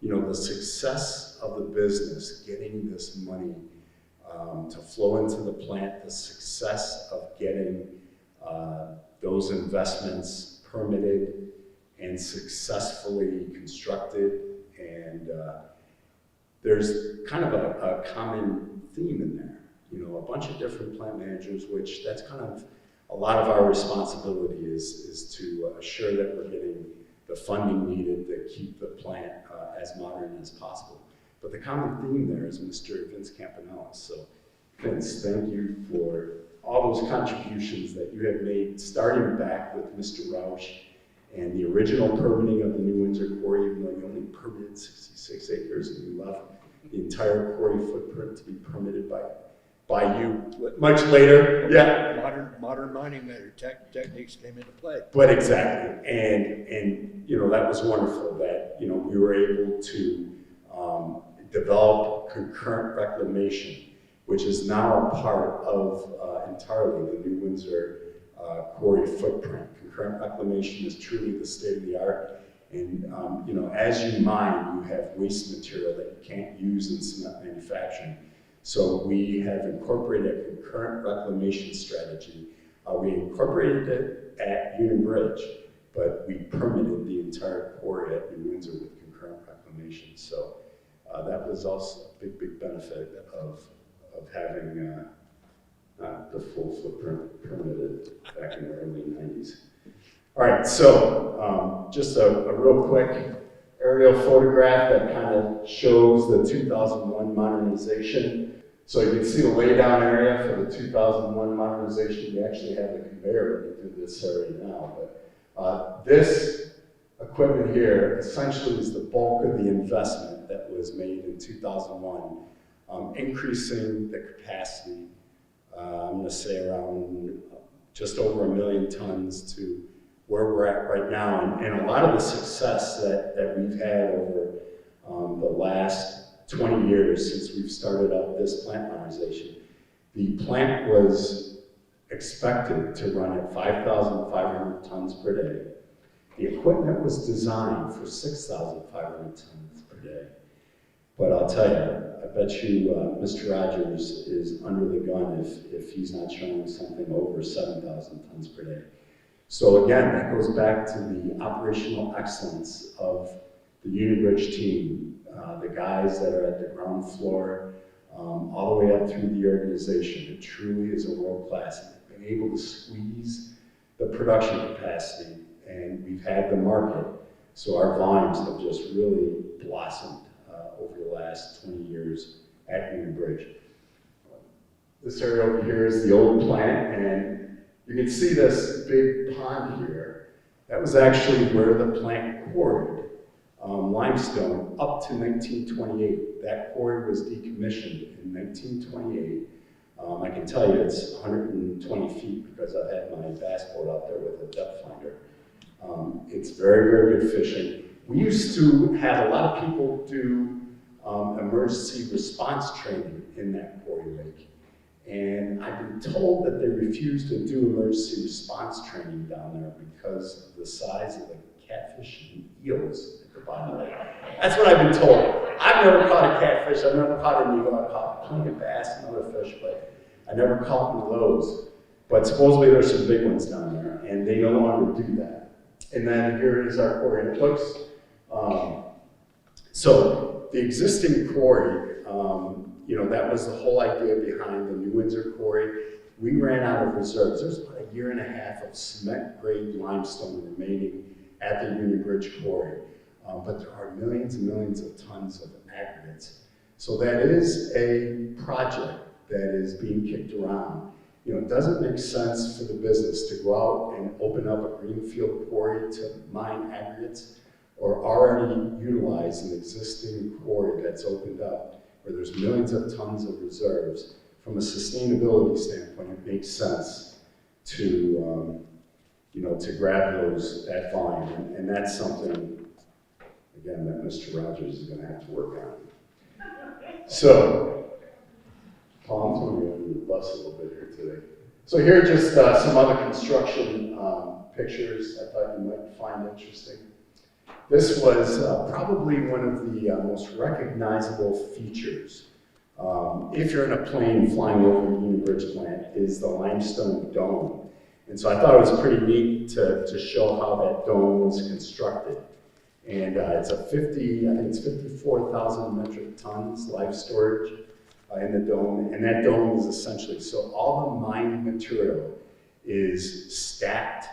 the success of the business, getting this money to flow into the plant, the success of getting those investments permitted and successfully constructed, and there's kind of a common theme in there. A bunch of different plant managers, which that's kind of a lot of our responsibility is to assure that we're getting the funding needed to keep the plant as modern as possible. But the common theme there is Mr. Vince Campanella. So Vince, thank you for all those contributions that you have made, starting back with Mr. Rausch and the original permitting of the New Windsor Quarry, even though you only permitted 66 acres and you left the entire quarry footprint to be permitted by you much later. Yeah. Modern mining techniques came into play. But exactly, and that was wonderful that we were able to develop concurrent reclamation, which is now a part of entirely the New Windsor quarry footprint. Concurrent reclamation is truly the state of the art. And as you mine, you have waste material that you can't use in cement manufacturing. So we have incorporated a concurrent reclamation strategy. We incorporated it at Union Bridge, but we permitted the entire quarry at New Windsor with concurrent reclamation. So that was also a big benefit of having the full footprint permitted back in the early 90s. All right, so just a real quick aerial photograph that kind of shows the 2001 modernization. So you can see the laydown area for the 2001 modernization. We actually have the conveyor into this area now, but this equipment here essentially is the bulk of the investment that was made in 2001, increasing the capacity, I'm going to say around just over 1 million tons to where we're at right now. And a lot of the success that we've had over the last 20 years since we've started up this plant modernization. The plant was expected to run at 5,500 tons per day. The equipment was designed for 6,500 tons per day. But I'll tell you, I bet you Mr. Rogers is under the gun if he's not showing something over 7,000 tons per day. So again, that goes back to the operational excellence of the Union Bridge team. The guys that are at the ground floor, all the way up through the organization. It truly is a world class. They've been able to squeeze the production capacity, and we've had the market. So our volumes have just really blossomed over the last 20 years at Union Bridge. This area over here is the old plant, and you can see this big pond here. That was actually where the plant quarried limestone up to 1928. That quarry was decommissioned in 1928. I can tell you it's 120 feet because I've had my bass boat out there with a depth finder. It's very, very good fishing. We used to have a lot of people do emergency response training in that quarry lake. And I've been told that they refuse to do emergency response training down there because of the size of the catfish and eels at the bottom of the lake. That's what I've been told. I've never caught a catfish, I've never caught an eel, I've caught plenty of bass and other fish, but I never caught one of those. But supposedly there's some big ones down there, and they no longer do that. And then here is our quarry, and it looks, so the existing quarry, that was the whole idea behind the New Windsor quarry. We ran out of reserves. There's about a year and a half of cement grade limestone remaining at the Union Bridge quarry. But there are millions and millions of tons of aggregates. So that is a project that is being kicked around. It doesn't make sense for the business to go out and open up a greenfield quarry to mine aggregates or already utilize an existing quarry that's opened up where there's millions of tons of reserves. From a sustainability standpoint, it makes sense to, to grab that volume. And that's something, again, that Mr. Rogers is going to have to work on. So, Paul, I'm throwing you under the bus a little bit here today. So here are just some other construction pictures I thought you might find interesting. This was probably one of the most recognizable features. If you're in a plane flying over the Union Bridge plant, is the limestone dome. And so I thought it was pretty neat to show how that dome was constructed. And it's I think it's 54,000 metric tons life storage in the dome. And that dome is essentially, so all the mined material is stacked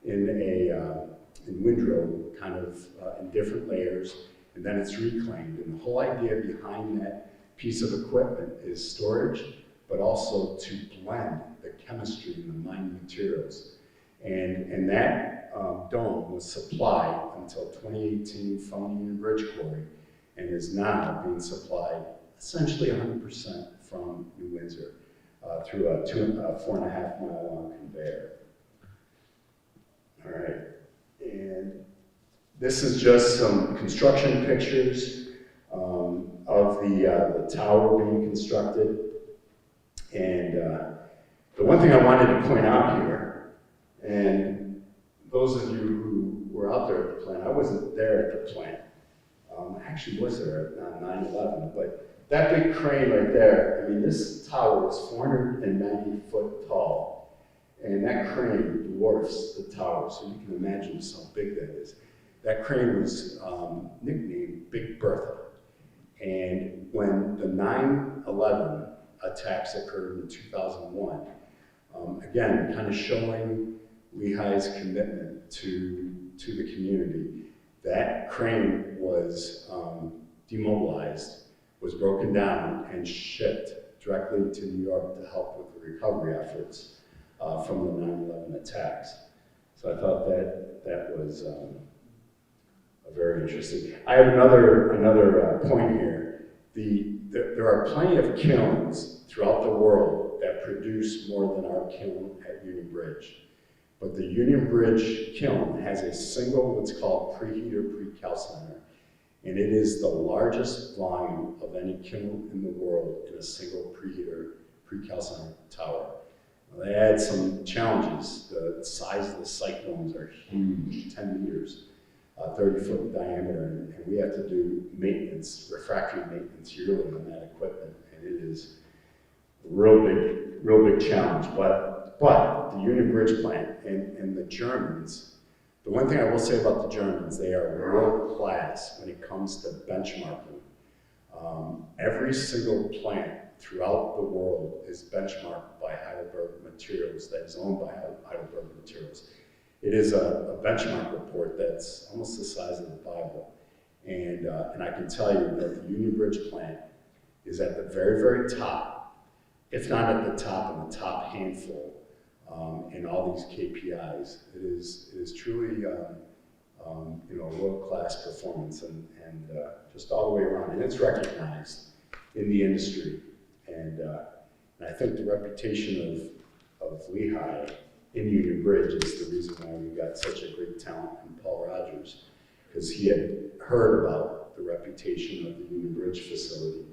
in windrow, kind of in different layers, and then it's reclaimed. And the whole idea behind that piece of equipment is storage, but also to blend the chemistry in the mined materials. And that dome was supplied until 2018 from the Union Bridge Quarry and is now being supplied essentially 100% from New Windsor through a 4.5 mile long conveyor. All right, and this is just some construction pictures of the tower being constructed. And the one thing I wanted to point out here, and those of you who were out there at the plant, I wasn't there at the plant. I actually was there on 9/11, but that big crane right there, I mean, this tower is 490 foot tall, and that crane dwarfs the tower, so you can imagine just how big that is. That crane was nicknamed Big Bertha. And when the 9/11 attacks occurred in 2001, again, kind of showing Lehigh's commitment to the community, that crane was demobilized, was broken down, and shipped directly to New York to help with the recovery efforts from the 9/11 attacks. So I thought that was very interesting. I have another point here. There are plenty of kilns throughout the world that produce more than our kiln at Union Bridge. But the Union Bridge kiln has a single, what's called preheater precalciner, and it is the largest volume of any kiln in the world in a single preheater precalciner tower. Now, they had some challenges. The size of the cyclones are huge, 10 meters. 30-foot diameter, and we have to do maintenance, refractory maintenance yearly on that equipment, and it is a real big challenge. But the Union Bridge plant and the Germans, the one thing I will say about the Germans, they are world class when it comes to benchmarking. Every single plant throughout the world is benchmarked by Heidelberg Materials, that is owned by Heidelberg Materials. It is a benchmark report that's almost the size of the Bible. And I can tell you that the Union Bridge plant is at the very, very top, if not at the top, in the top handful in all these KPIs. It is truly a world-class performance and just all the way around. And it's recognized in the industry. And I think the reputation of Lehigh in Union Bridge is the reason why we got such a great talent in Paul Rogers, because he had heard about the reputation of the Union Bridge facility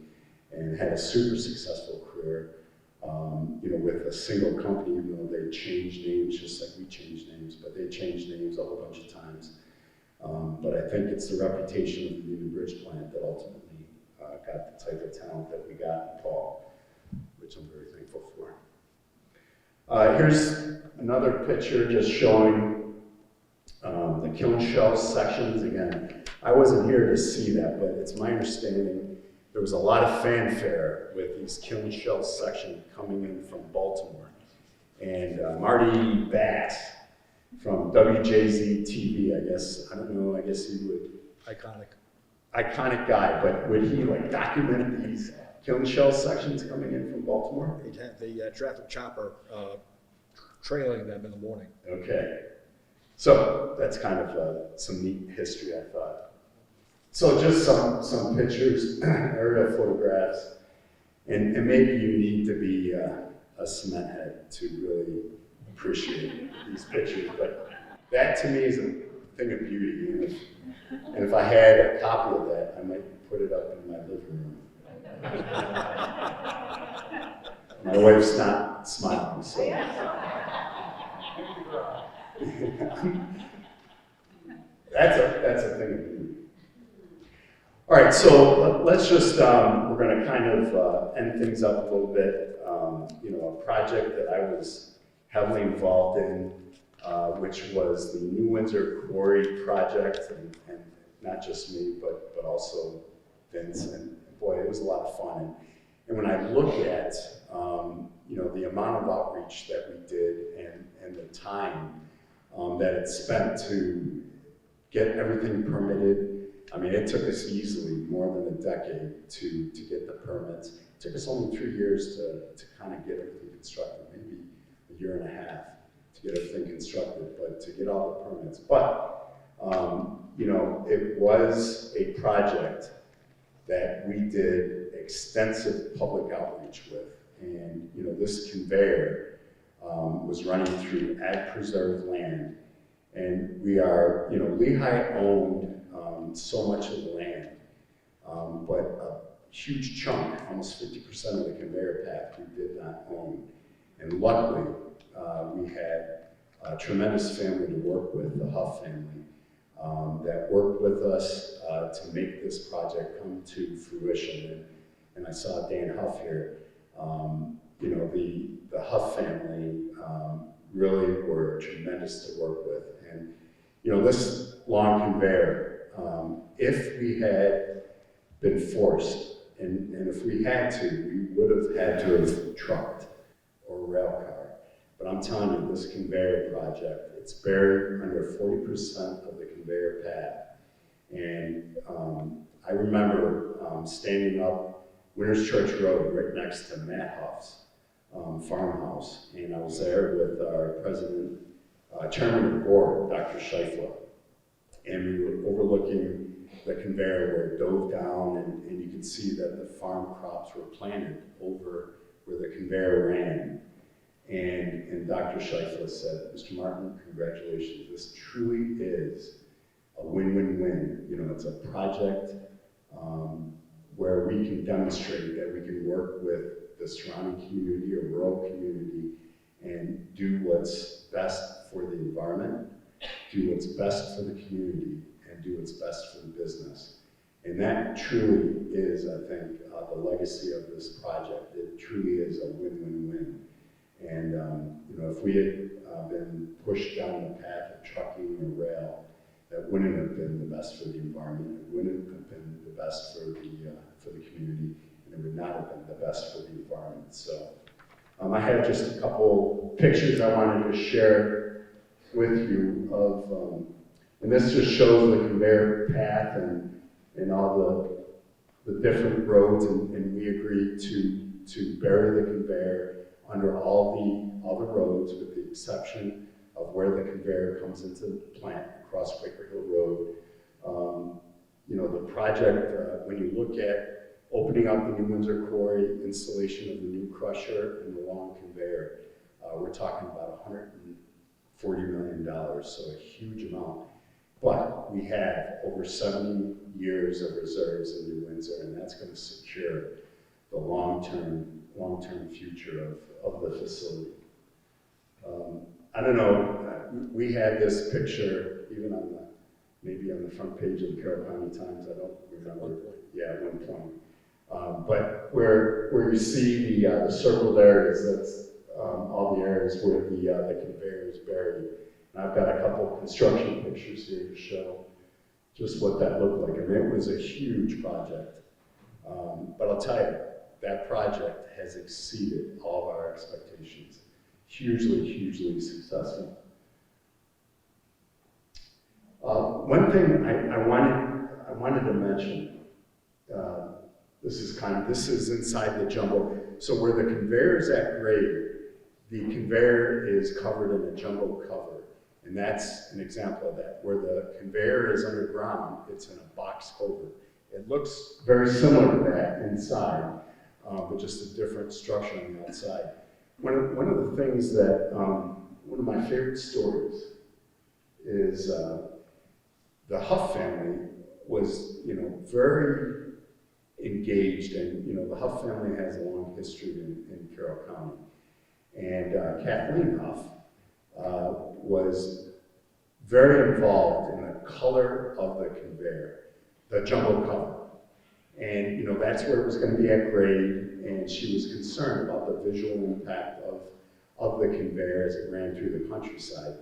and had a super successful career, with a single company, even though they changed names just like we changed names, but they changed names a whole bunch of times. But I think it's the reputation of the Union Bridge plant that ultimately got the type of talent that we got in Paul, which I'm very thankful for. Here's another picture just showing the kiln shell sections. Again, I wasn't here to see that, but it's my understanding there was a lot of fanfare with these kiln shell sections coming in from Baltimore. And Marty Bass from WJZ TV, I guess he would. Iconic guy, but would he document these kiln shell sections coming in from Baltimore? He'd have the traffic chopper trailing them in the morning. Okay. So that's kind of some neat history, I thought. So just some pictures, aerial photographs, and maybe you need to be a cement head to really appreciate these pictures, but that to me is a thing of beauty. And if I had a copy of that, I might put it up in my living room. My wife's not smiling, so. That's a thing of beauty. All right, so let's just, we're gonna kind of end things up a little bit. A project that I was heavily involved in, which was the New Windsor Quarry project, and not just me, but also Vince, and boy, it was a lot of fun. And when I look at, the amount of outreach that we did and the time that it spent to get everything permitted, I mean, it took us easily more than a decade to get the permits. It took us only 3 years to kind of get everything constructed, maybe a year and a half to get everything constructed, but to get all the permits. But, it was a project that we did extensive public outreach with. And, this conveyor was running through ag preserved land. And we are, Lehigh owned so much of the land, but a huge chunk, almost 50% of the conveyor path we did not own. And luckily, we had a tremendous family to work with, the Huff family, that worked with us to make this project come to fruition. And I saw Dan Huff here. The Huff family really were tremendous to work with. And, this long conveyor, if we had been forced, and if we had to, we would have had to have trucked or rail car. But I'm telling you, this conveyor project, it's buried under 40% of the conveyor path. And I remember standing up Winters Church Road right next to Matt Huff's farmhouse. And I was there with our chairman of the board, Dr. Scheifler. And we were overlooking the conveyor where it dove down, and you could see that the farm crops were planted over where the conveyor ran. And Dr. Scheifler said, Mr. Martin, congratulations. This truly is a win-win-win. It's a project where we can demonstrate that we can work with the surrounding community or rural community and do what's best for the environment, do what's best for the community, and do what's best for the business. And that truly is, I think, the legacy of this project. It truly is a win-win-win. And if we had been pushed down the path of trucking or rail, that wouldn't have been the best for the environment. It wouldn't have been the best for the community, and it would not have been the best for the environment. So I have just a couple pictures I wanted to share with you of, and this just shows the conveyor path and all the different roads, and we agreed to bury the conveyor under all the roads with the exception of where the conveyor comes into the plant across Quaker Hill Road. You know, the project, when you look at opening up the New Windsor Quarry, installation of the new crusher and the long conveyor, we're talking about $140 million, so a huge amount. But we have over 70 years of reserves in New Windsor, and that's going to secure the long-term future of the facility. I don't know, we had this picture even on maybe on the front page of the Carroll County Times, I don't remember. Yeah, at one point. But where you see the circled areas, that's all the areas where the conveyor is buried. And I've got a couple of construction pictures here to show just what that looked like. I mean, it was a huge project. But I'll tell you, that project has exceeded all of our expectations. Hugely successful. One thing I wanted to mention, this is inside the jumbo. So where the conveyor is at grade, the conveyor is covered in a jumbo cover. And that's an example of that. Where the conveyor is underground, it's in a box culvert. It looks very similar to that inside, but just a different structure on the outside. One of the things that, one of my favorite stories is the Huff family was, very engaged, and the Huff family has a long history in Carroll County. And Kathleen Huff was very involved in the color of the conveyor, the jumbo cover. And that's where it was going to be at grade, and she was concerned about the visual impact of the conveyor as it ran through the countryside.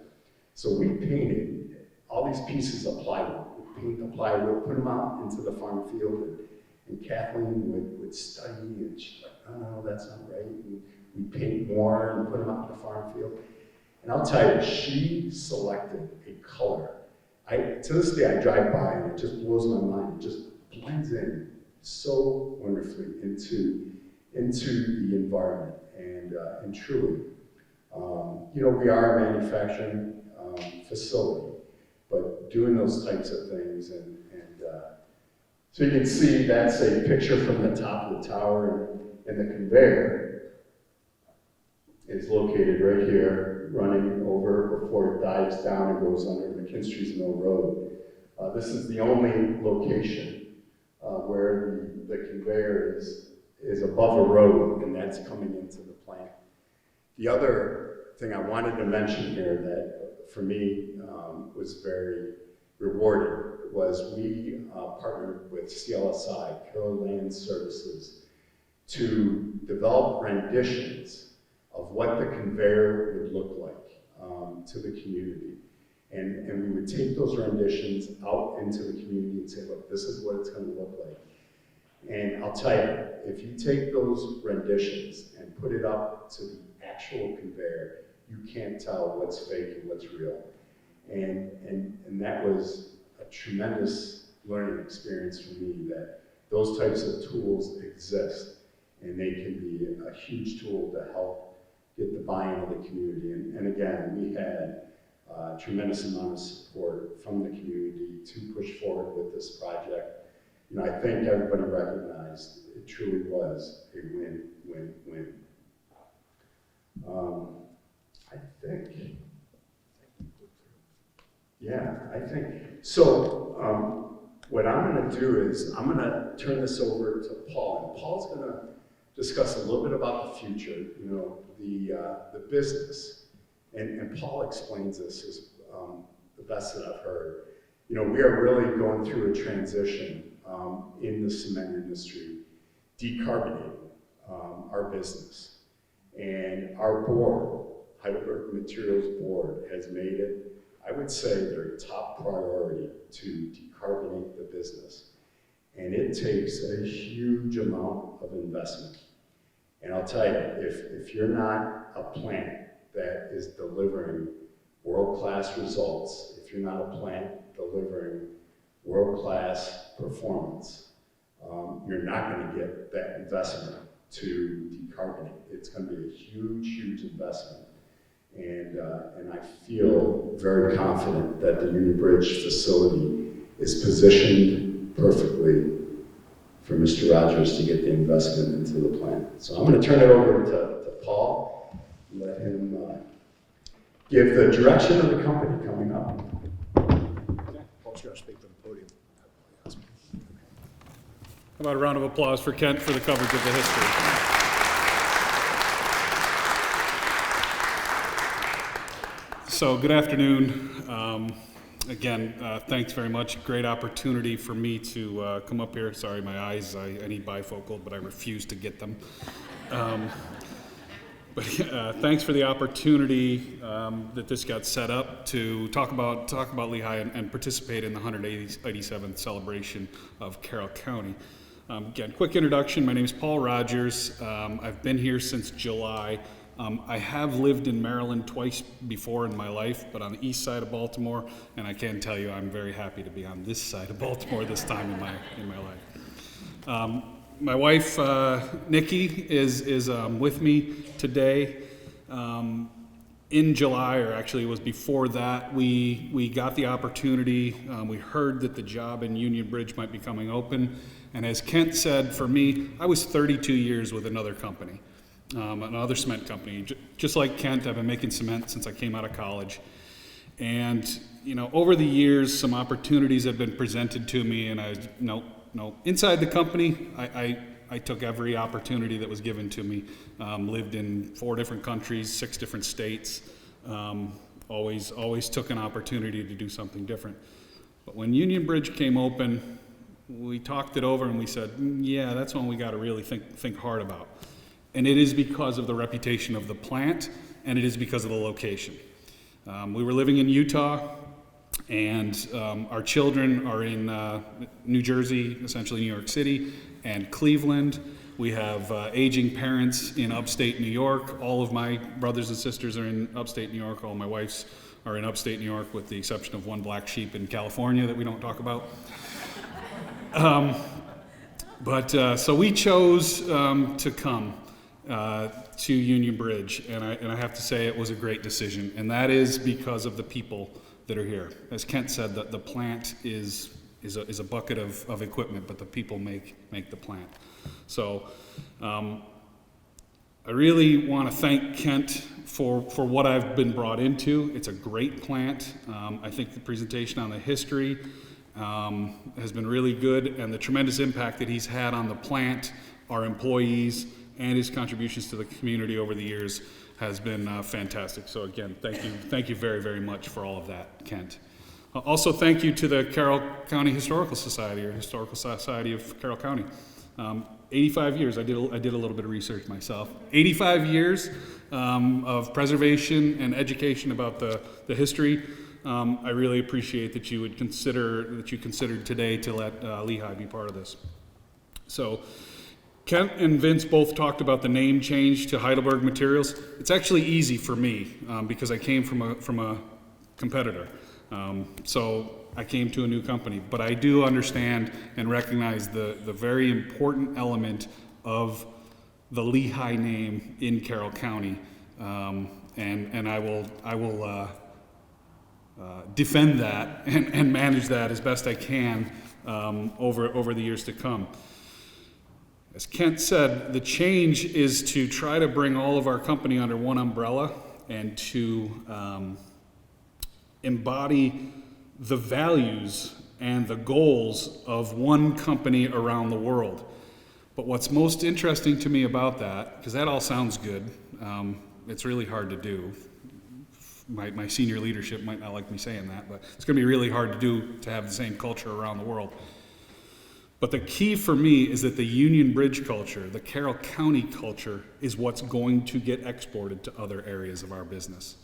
So we painted all these pieces of plywood. We paint the plywood, put them out into the farm field, and Kathleen would study, and she's like, oh, no, that's not right. And we paint more and put them out in the farm field. And I'll tell you, she selected a color. To this day, I drive by and it just blows my mind. It just blends in so wonderfully into the environment. And truly, we are a manufacturing facility, but doing those types of things, and so you can see that's a picture from the top of the tower, and the conveyor is located right here, running over before it dives down and goes under McKinstry's Mill Road. This is the only location where the conveyor is above a road, and that's coming into the plant. The other thing I wanted to mention here that for me was very rewarding was we partnered with CLSI, Carroll Land Services, to develop renditions of what the conveyor would look like to the community. And we would take those renditions out into the community and say, look, this is what it's going to look like. And I'll tell you, if you take those renditions and put it up to the actual conveyor, you can't tell what's fake and what's real. And that was a tremendous learning experience for me, that those types of tools exist, and they can be a huge tool to help get the buy-in of the community. And again, we had a tremendous amount of support from the community to push forward with this project. I think everybody recognized it truly was a win-win-win. I think so. What I'm going to do is I'm going to turn this over to Paul, and Paul's going to discuss a little bit about the future, the business, and Paul explains this as the best that I've heard. We are really going through a transition in the cement industry, decarbonating our business, and our board, Heidelberg Materials Board, has made it, I would say, their top priority to decarbonate the business. And it takes a huge amount of investment. And I'll tell you, if you're not a plant that is delivering world-class results, if you're not a plant delivering world-class performance, you're not going to get that investment to decarbonate. It's going to be a huge investment. And and I feel very confident that the Union Bridge facility is positioned perfectly for Mr. Rogers to get the investment into the plant. So I'm going to turn it over to Paul, and let him give the direction of the company coming up. Paul's going to speak from the podium. How about a round of applause for Kent for the coverage of the history? So, good afternoon. Again, thanks very much. Great opportunity for me to come up here. Sorry, my eyes, I need bifocal, but I refuse to get them. But thanks for the opportunity that this got set up to talk about Lehigh and participate in the 187th celebration of Carroll County. Again, quick introduction. My name is Paul Rogers. I've been here since July. I have lived in Maryland twice before in my life, but on the east side of Baltimore, and I can tell you I'm very happy to be on this side of Baltimore this time in my life. My wife, Nikki, is with me today. In July, or actually it was before that, we got the opportunity, we heard that the job in Union Bridge might be coming open, and as Kent said, for me, I was 32 years with another company. Another cement company. Just like Kent, I've been making cement since I came out of college. And, over the years, some opportunities have been presented to me, and no. Inside the company, I took every opportunity that was given to me. Lived in 4 different countries, 6 different states. Always took an opportunity to do something different. But when Union Bridge came open, we talked it over and we said, yeah, that's one we got to really think hard about. And it is because of the reputation of the plant, and it is because of the location. We were living in Utah, and our children are in New Jersey, essentially New York City, and Cleveland. We have aging parents in upstate New York. All of my brothers and sisters are in upstate New York. All my wife's are in upstate New York, with the exception of one black sheep in California that we don't talk about. So we chose to come to Union Bridge, and I have to say it was a great decision, and that is because of the people that are here. As Kent said, the plant is a bucket of equipment, but the people make the plant. So I really want to thank Kent for what I've been brought into. It's a great plant. I think the presentation on the history has been really good, and the tremendous impact that he's had on the plant, our employees, and his contributions to the community over the years has been fantastic. So again, thank you very, very much for all of that, Kent. Also, thank you to the Carroll County Historical Society, or Historical Society of Carroll County. 85 years, I did a little bit of research myself. 85 years of preservation and education about the history. I really appreciate that you considered today to let Lehigh be part of this. So, Kent and Vince both talked about the name change to Heidelberg Materials. It's actually easy for me because I came from a competitor. So I came to a new company, but I do understand and recognize the very important element of the Lehigh name in Carroll County, and I will defend that and manage that as best I can over the years to come. As Kent said, the change is to try to bring all of our company under one umbrella and to embody the values and the goals of one company around the world. But what's most interesting to me about that, because that all sounds good, it's really hard to do. My senior leadership might not like me saying that, but it's going to be really hard to do to have the same culture around the world. But the key for me is that the Union Bridge culture, the Carroll County culture, is what's going to get exported to other areas of our business.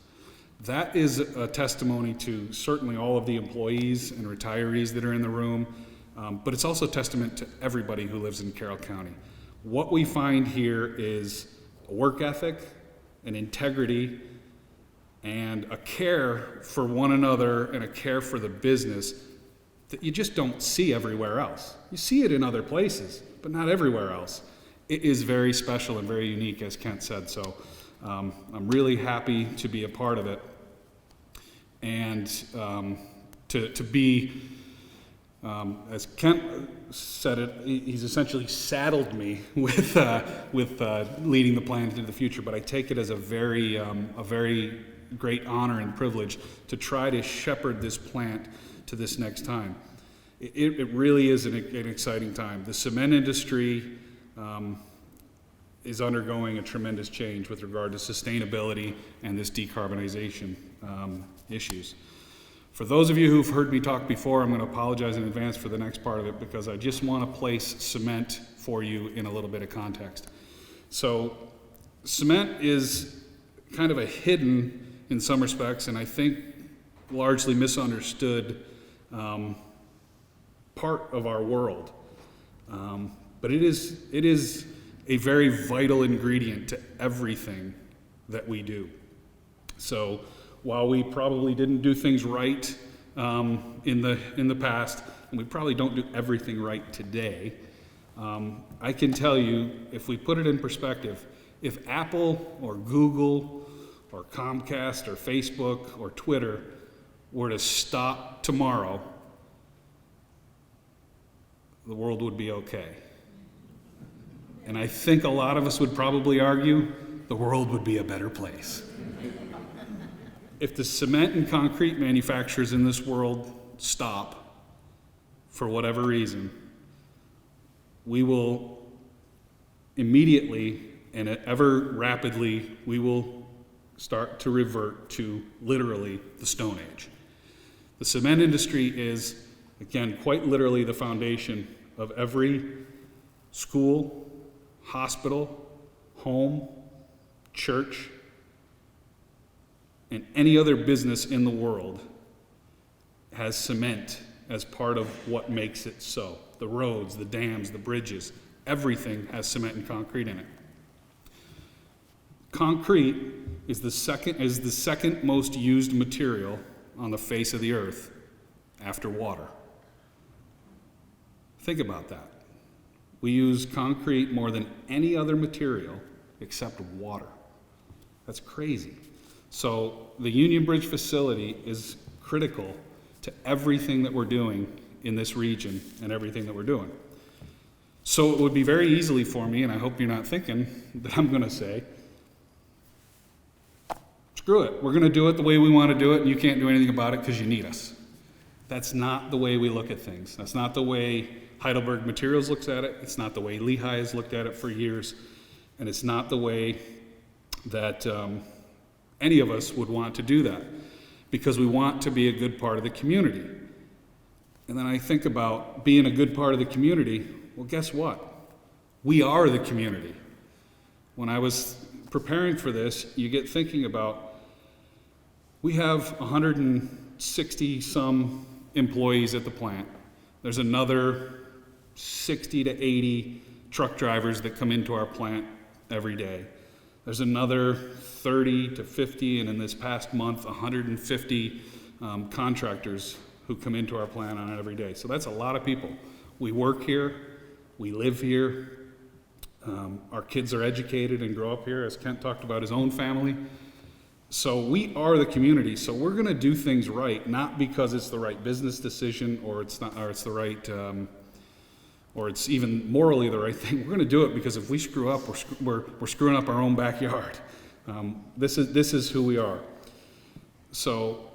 That is a testimony to certainly all of the employees and retirees that are in the room, but it's also a testament to everybody who lives in Carroll County. What we find here is a work ethic, an integrity, and a care for one another and a care for the business that you just don't see everywhere else. You see it in other places, but not everywhere else. It is very special and very unique, as Kent said. So I'm really happy to be a part of it, and to be, as Kent said it, he's essentially saddled me with leading the plan into the future. But I take it as a very great honor and privilege to try to shepherd this plant to this next time. It really is an exciting time. The cement industry is undergoing a tremendous change with regard to sustainability and this decarbonization issues. For those of you who've heard me talk before, I'm going to apologize in advance for the next part of it because I just want to place cement for you in a little bit of context. So cement is kind of a hidden, in some respects, and I think largely misunderstood part of our world. But it is a very vital ingredient to everything that we do. So while we probably didn't do things right in the past, and we probably don't do everything right today, I can tell you, if we put it in perspective, if Apple or Google or Comcast or Facebook or Twitter were to stop tomorrow, the world would be okay. And I think a lot of us would probably argue the world would be a better place. If the cement and concrete manufacturers in this world stop, for whatever reason, we will immediately and ever rapidly, we will start to revert to literally the Stone Age. The cement industry is, again, quite literally the foundation of every school, hospital, home, church, and any other business in the world has cement as part of what makes it so. The roads, the dams, the bridges, everything has cement and concrete in it. Concrete is the second most used material on the face of the earth after water. Think about that. We use concrete more than any other material except water. That's crazy. So the Union Bridge facility is critical to everything that we're doing in this region and everything that we're doing. So it would be very easily for me, and I hope you're not thinking that I'm going to say, screw it, we're going to do it the way we want to do it, and you can't do anything about it because you need us. That's not the way we look at things. That's not the way Heidelberg Materials looks at it. It's not the way Lehigh has looked at it for years. And it's not the way that any of us would want to do that, because we want to be a good part of the community. And then I think about being a good part of the community. Well, guess what? We are the community. When I was preparing for this, you get thinking about, we have 160 some employees at the plant. There's another 60 to 80 truck drivers that come into our plant every day. There's another 30 to 50, and in this past month, 150 contractors who come into our plant on it every day. So that's a lot of people. We work here, we live here, our kids are educated and grow up here, as Kent talked about his own family. So we are the community, so we're gonna do things right, not because it's the right business decision or it's the right, or it's even morally the right thing. We're gonna do it because if we screw up, we're screwing up our own backyard. This is who we are. So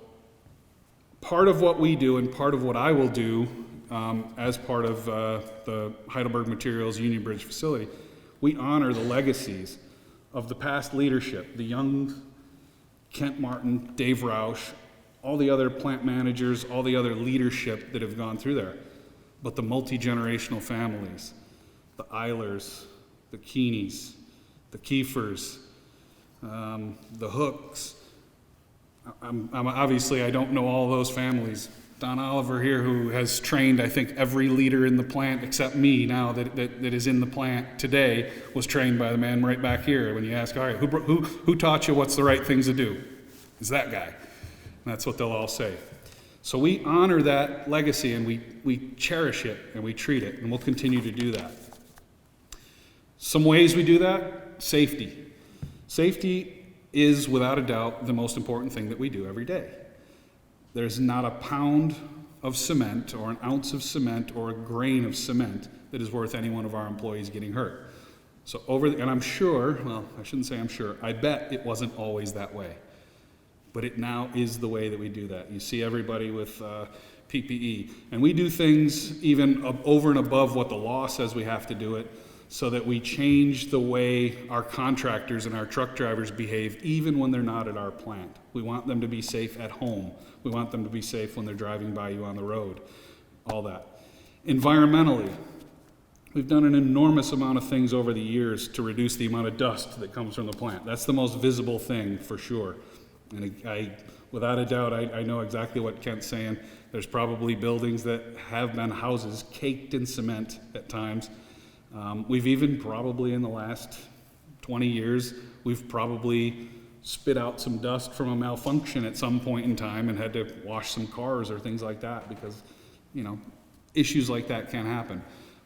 part of what we do and part of what I will do as part of the Heidelberg Materials Union Bridge facility, we honor the legacies of the past leadership, the young Kent Martin, Dave Roush, all the other plant managers, all the other leadership that have gone through there. But the multi-generational families, the Eilers, the Keeneys, the Kiefers, the Hooks. I'm obviously, I don't know all those families. Don Oliver here, who has trained, I think, every leader in the plant except me now that is in the plant today, was trained by the man right back here. When you ask, all right, who taught you what's the right things to do? It's that guy. And that's what they'll all say. So we honor that legacy and we cherish it and we treat it, and we'll continue to do that. Some ways we do that: safety. Safety is without a doubt the most important thing that we do every day. There's not a pound of cement or an ounce of cement or a grain of cement that is worth any one of our employees getting hurt. So and I'm sure, well, I shouldn't say I'm sure, I bet it wasn't always that way. But it now is the way that we do that. You see everybody with PPE. And we do things even over and above what the law says we have to do it, so that we change the way our contractors and our truck drivers behave even when they're not at our plant. We want them to be safe at home. We want them to be safe when they're driving by you on the road, all that. Environmentally, we've done an enormous amount of things over the years to reduce the amount of dust that comes from the plant. That's the most visible thing for sure. And without a doubt, I know exactly what Kent's saying. There's probably buildings that have been houses caked in cement at times. We've even probably in the last 20 years, we've probably spit out some dust from a malfunction at some point in time and had to wash some cars or things like that because, you know, issues like that can happen.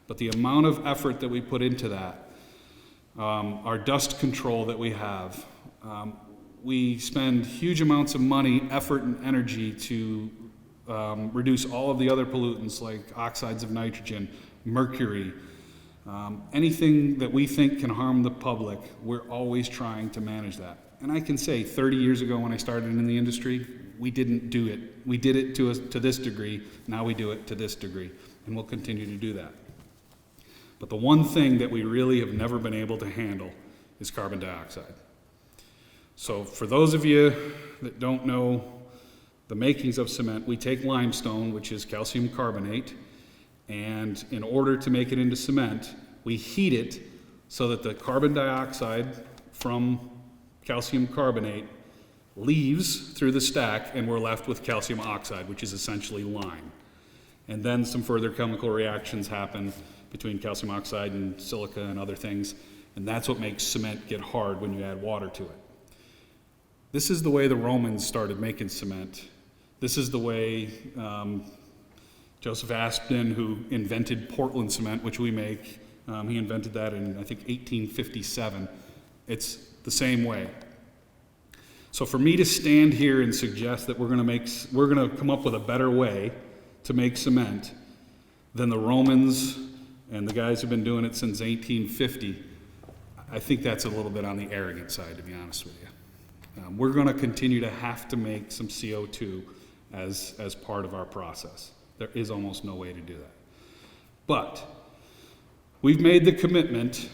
But the amount of effort that we put into that, our dust control that we have, we spend huge amounts of money, effort, and energy to reduce all of the other pollutants like oxides of nitrogen, mercury, anything that we think can harm the public. We're always trying to manage that. And I can say 30 years ago when I started in the industry, we didn't do it. We did it to this degree. Now we do it to this degree. And we'll continue to do that. But the one thing that we really have never been able to handle is carbon dioxide. So for those of you that don't know the makings of cement, we take limestone, which is calcium carbonate, and in order to make it into cement, we heat it so that the carbon dioxide from calcium carbonate leaves through the stack, and we're left with calcium oxide, which is essentially lime. And then some further chemical reactions happen between calcium oxide and silica and other things, and that's what makes cement get hard when you add water to it. This is the way the Romans started making cement. This is the way Joseph Aspdin, who invented Portland cement, which we make, he invented that in, I think, 1857. It's the same way. So for me to stand here and suggest that we're going to come up with a better way to make cement than the Romans and the guys who've been doing it since 1850, I think that's a little bit on the arrogant side, to be honest with you. We're going to continue to have to make some CO2 as part of our process. There is almost no way to do that. But we've made the commitment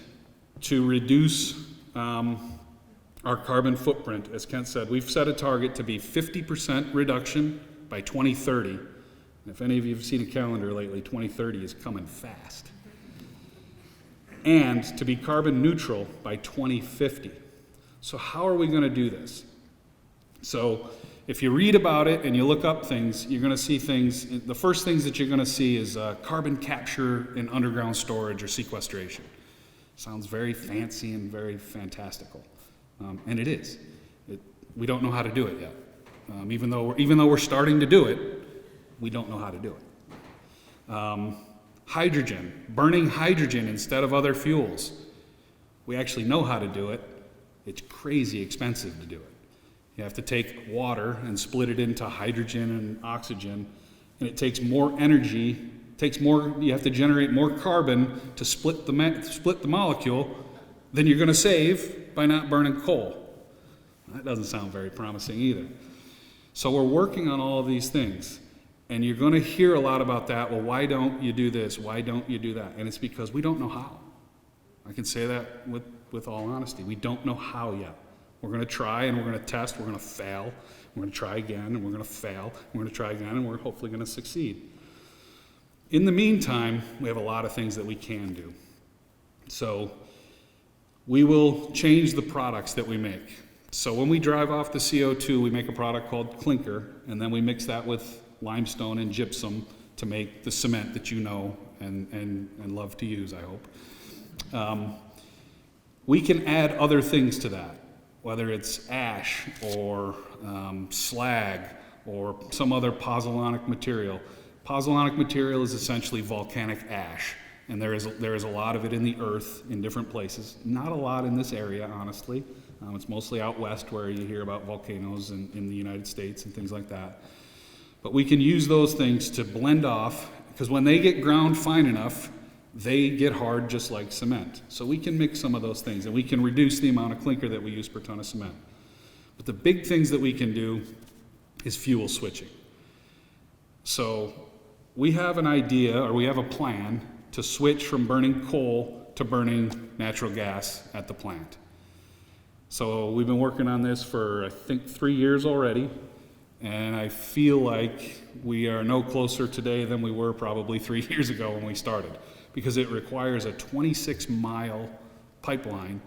to reduce our carbon footprint. As Kent said, we've set a target to be 50% reduction by 2030. And if any of you have seen a calendar lately, 2030 is coming fast. And to be carbon neutral by 2050. So how are we going to do this? So if you read about it and you look up things, you're going to see things. The first things that you're going to see is carbon capture and underground storage or sequestration. Sounds very fancy and very fantastical, and it is. We don't know how to do it yet. Even though we're starting to do it, we don't know how to do it. Hydrogen, burning hydrogen instead of other fuels. We actually know how to do it. It's crazy expensive to do it. You have to take water and split it into hydrogen and oxygen, and it takes more energy, you have to generate more carbon to split the molecule than you're going to save by not burning coal. That doesn't sound very promising either. So we're working on all of these things, and you're going to hear a lot about that. Well, why don't you do this? Why don't you do that? And it's because we don't know how. I can say that with all honesty. We don't know how yet. We're going to try and we're going to test. We're going to fail. We're going to try again and we're going to fail. We're going to try again and we're hopefully going to succeed. In the meantime, we have a lot of things that we can do. So we will change the products that we make. So when we drive off the CO2, we make a product called clinker, and then we mix that with limestone and gypsum to make the cement that you know and love to use, I hope. We can add other things to that, whether it's ash or slag or some other pozzolanic material. Pozzolanic material is essentially volcanic ash, and there is a lot of it in the earth in different places. Not a lot in this area, honestly. It's mostly out west where you hear about volcanoes in the United States and things like that. But we can use those things to blend off, because when they get ground fine enough, they get hard just like cement. So we can mix some of those things, and we can reduce the amount of clinker that we use per ton of cement. But the big things that we can do is fuel switching. So we have an idea, or we have a plan, to switch from burning coal to burning natural gas at the plant. So we've been working on this for, I think, 3 years already, and I feel like we are no closer today than we were probably 3 years ago when we started, because it requires a 26-mile pipeline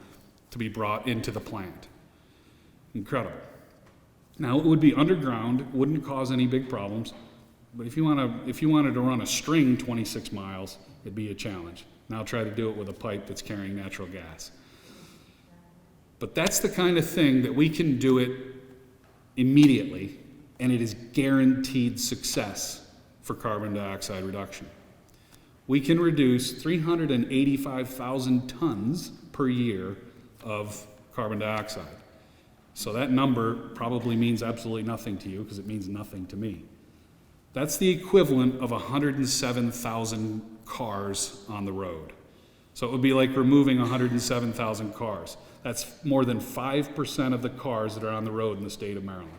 to be brought into the plant. Incredible. Now, it would be underground, wouldn't cause any big problems, but if you wanted to run a string 26 miles, it'd be a challenge. Now try to do it with a pipe that's carrying natural gas. But that's the kind of thing that we can do it immediately, and it is guaranteed success for carbon dioxide reduction. We can reduce 385,000 tons per year of carbon dioxide. So that number probably means absolutely nothing to you, because it means nothing to me. That's the equivalent of 107,000 cars on the road. So it would be like removing 107,000 cars. That's more than 5% of the cars that are on the road in the state of Maryland.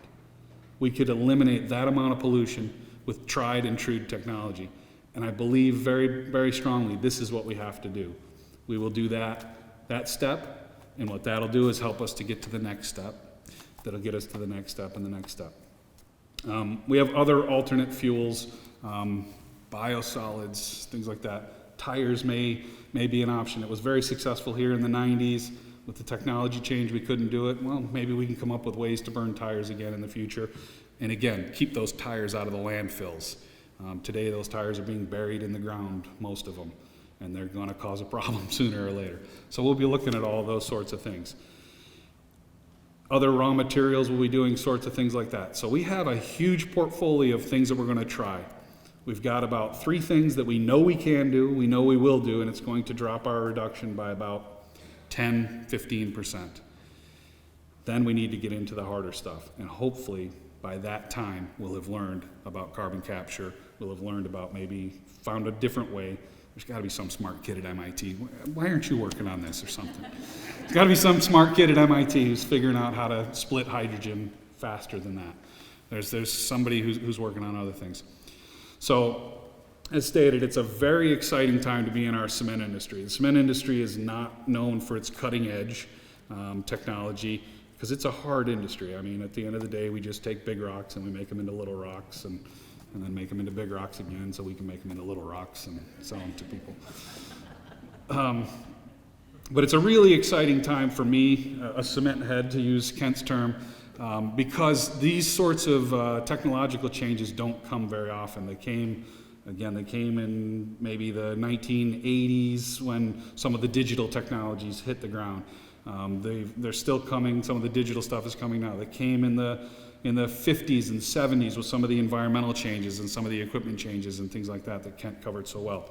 We could eliminate that amount of pollution with tried and true technology. And I believe very, very strongly this is what we have to do. We will do that step, and what that'll do is help us to get to the next step. That'll get us to the next step and the next step. We have other alternate fuels, biosolids, things like that. Tires may be an option. It was very successful here in the 90s. With the technology change, we couldn't do it. Well, maybe we can come up with ways to burn tires again in the future. And again, keep those tires out of the landfills. Today, those tires are being buried in the ground, most of them, and they're going to cause a problem sooner or later. So we'll be looking at all those sorts of things. Other raw materials, we'll be doing sorts of things like that. So we have a huge portfolio of things that we're going to try. We've got about 3 things that we know we can do, we know we will do, and it's going to drop our reduction by about 10-15%. Then we need to get into the harder stuff, and hopefully by that time we'll have learned about carbon capture, we'll have learned about, maybe found a different way. There's got to be some smart kid at MIT. Why aren't you working on this or something? There's got to be some smart kid at MIT who's figuring out how to split hydrogen faster than that. There's somebody who's working on other things. So, as stated, it's a very exciting time to be in our cement industry. The cement industry is not known for its cutting edge technology, because it's a hard industry. I mean, at the end of the day, we just take big rocks and we make them into little rocks, and then make them into big rocks again so we can make them into little rocks and sell them to people. But it's a really exciting time for me, a cement head to use Kent's term, because these sorts of technological changes don't come very often. They came in maybe the 1980s when some of the digital technologies hit the ground. They're still coming. Some of the digital stuff is coming now. They came in the 50s and 70s with some of the environmental changes and some of the equipment changes and things like that Kent covered so well.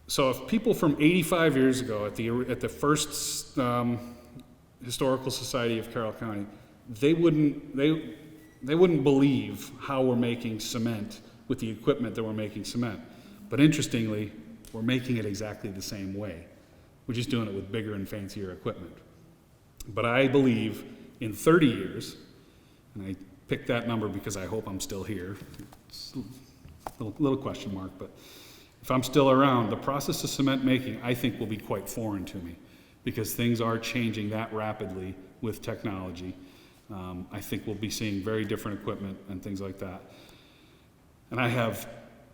So if people from 85 years ago at the first Historical Society of Carroll County, they wouldn't believe how we're making cement with the equipment that we're making cement. But interestingly, we're making it exactly the same way. We're just doing it with bigger and fancier equipment. But I believe in 30 years, and I picked that number because I hope I'm still here. It's a little question mark, but if I'm still around, the process of cement making, I think, will be quite foreign to me, because things are changing that rapidly with technology. I think we'll be seeing very different equipment and things like that. And I have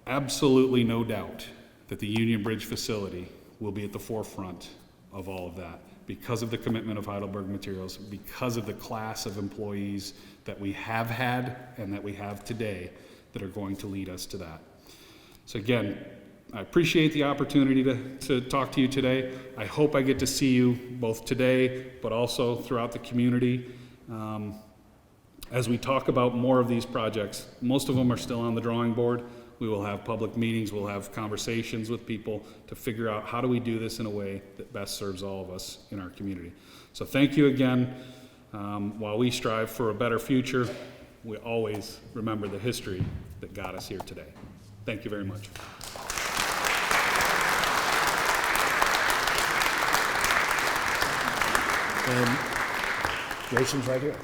absolutely no doubt that the Union Bridge facility will be at the forefront of all of that, because of the commitment of Heidelberg Materials, because of the class of employees that we have had and that we have today that are going to lead us to that. So again, I appreciate the opportunity to talk to you today. I hope I get to see you both today, but also throughout the community. As we talk about more of these projects, most of them are still on the drawing board. We will have public meetings, we'll have conversations with people to figure out how do we do this in a way that best serves all of us in our community. So thank you again. While we strive for a better future, we always remember the history that got us here today. Thank you very much. And Jason's right here.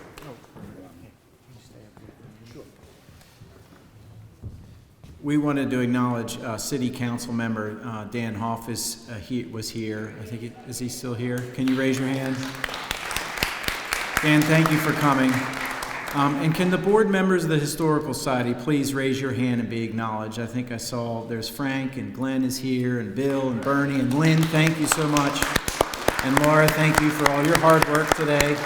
We wanted to acknowledge City Council member Dan Hoff was here. I think, is he still here? Can you raise your hand? Dan, thank you for coming. And can the board members of the Historical Society please raise your hand and be acknowledged? I think I saw there's Frank and Glenn is here, and Bill and Bernie and Lynn, thank you so much. And Laura, thank you for all your hard work today.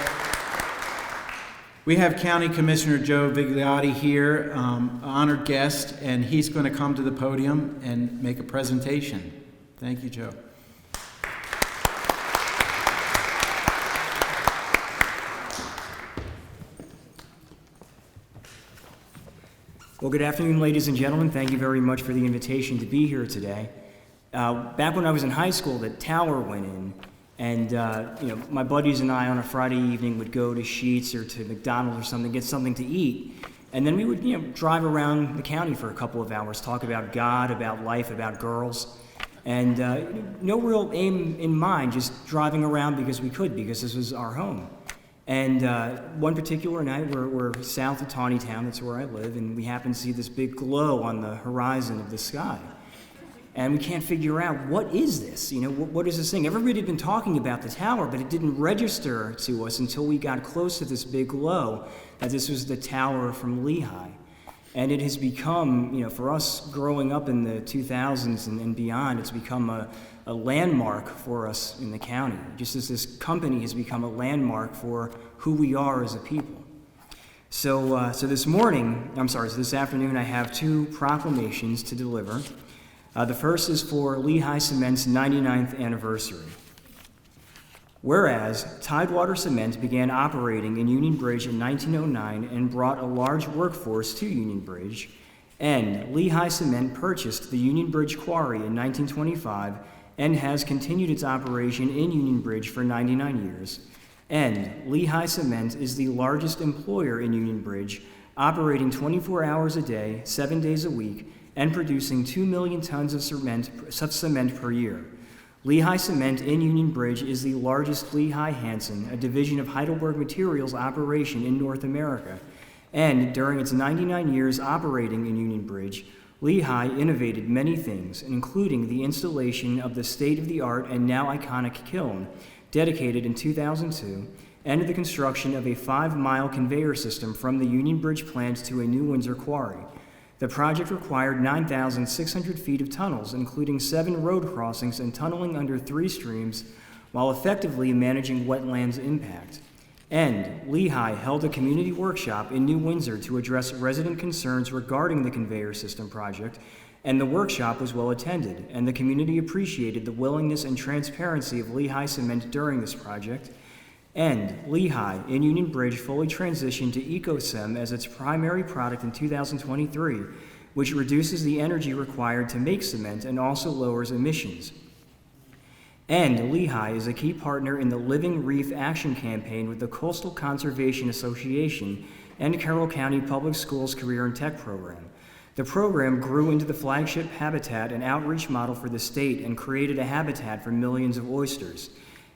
We have County Commissioner Joe Vigliotti here, honored guest, and he's going to come to the podium and make a presentation. Thank you, Joe. Well, good afternoon, ladies and gentlemen. Thank you very much for the invitation to be here today. Back when I was in high school, the tower went in, and my buddies and I on a Friday evening would go to Sheetz or to McDonald's or something, get something to eat, and then we would drive around the county for a couple of hours, talk about God, about life, about girls, and no real aim in mind, just driving around because we could, because this was our home. And one particular night, we're south of Tawnytown, that's where I live, and we happen to see this big glow on the horizon of the sky. And we can't figure out, what is this? What is this thing? Everybody had been talking about the tower, but it didn't register to us until we got close to this big glow, that this was the tower from Lehigh. And it has become, for us growing up in the 2000s and beyond, it's become a landmark for us in the county, just as this company has become a landmark for who we are as a people. So this afternoon, I have two proclamations to deliver. The first is for Lehigh Cement's 99th anniversary. Whereas Tidewater Cement began operating in Union Bridge in 1909 and brought a large workforce to Union Bridge, and Lehigh Cement purchased the Union Bridge Quarry in 1925 and has continued its operation in Union Bridge for 99 years, and Lehigh Cement is the largest employer in Union Bridge, operating 24 hours a day, 7 days a week, and producing 2 million tons of cement per year. Lehigh Cement in Union Bridge is the largest Lehigh-Hanson, a division of Heidelberg Materials operation in North America, and during its 99 years operating in Union Bridge, Lehigh innovated many things, including the installation of the state-of-the-art and now iconic kiln, dedicated in 2002, and the construction of a 5-mile conveyor system from the Union Bridge plant to a New Windsor quarry. The project required 9,600 feet of tunnels, including 7 road crossings and tunneling under 3 streams, while effectively managing wetlands impact. And Lehigh held a community workshop in New Windsor to address resident concerns regarding the conveyor system project, and the workshop was well attended, and the community appreciated the willingness and transparency of Lehigh Cement during this project. And Lehigh in Union Bridge fully transitioned to EcoCem as its primary product in 2023, which reduces the energy required to make cement and also lowers emissions. And Lehigh is a key partner in the Living Reef Action Campaign with the Coastal Conservation Association and Carroll County Public Schools Career and Tech Program. The program grew into the flagship habitat and outreach model for the state and created a habitat for millions of oysters.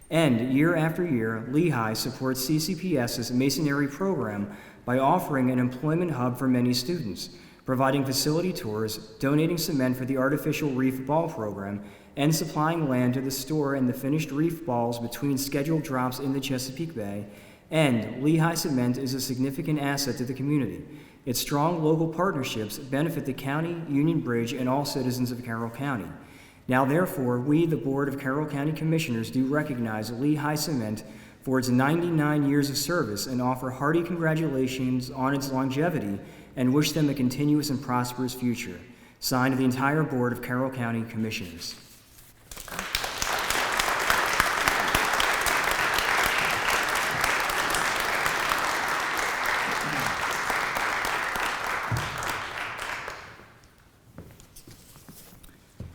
And year after year, Lehigh supports CCPS's Masonry program by offering an employment hub for many students, providing facility tours, donating cement for the artificial reef ball program, and supplying land to the store and the finished reef balls between scheduled drops in the Chesapeake Bay. And Lehigh Cement is a significant asset to the community. Its strong local partnerships benefit the county, Union Bridge, and all citizens of Carroll County. Now, therefore, we, the Board of Carroll County Commissioners, do recognize Lehigh Cement for its 99 years of service and offer hearty congratulations on its longevity and wish them a continuous and prosperous future. Signed, the entire Board of Carroll County Commissioners.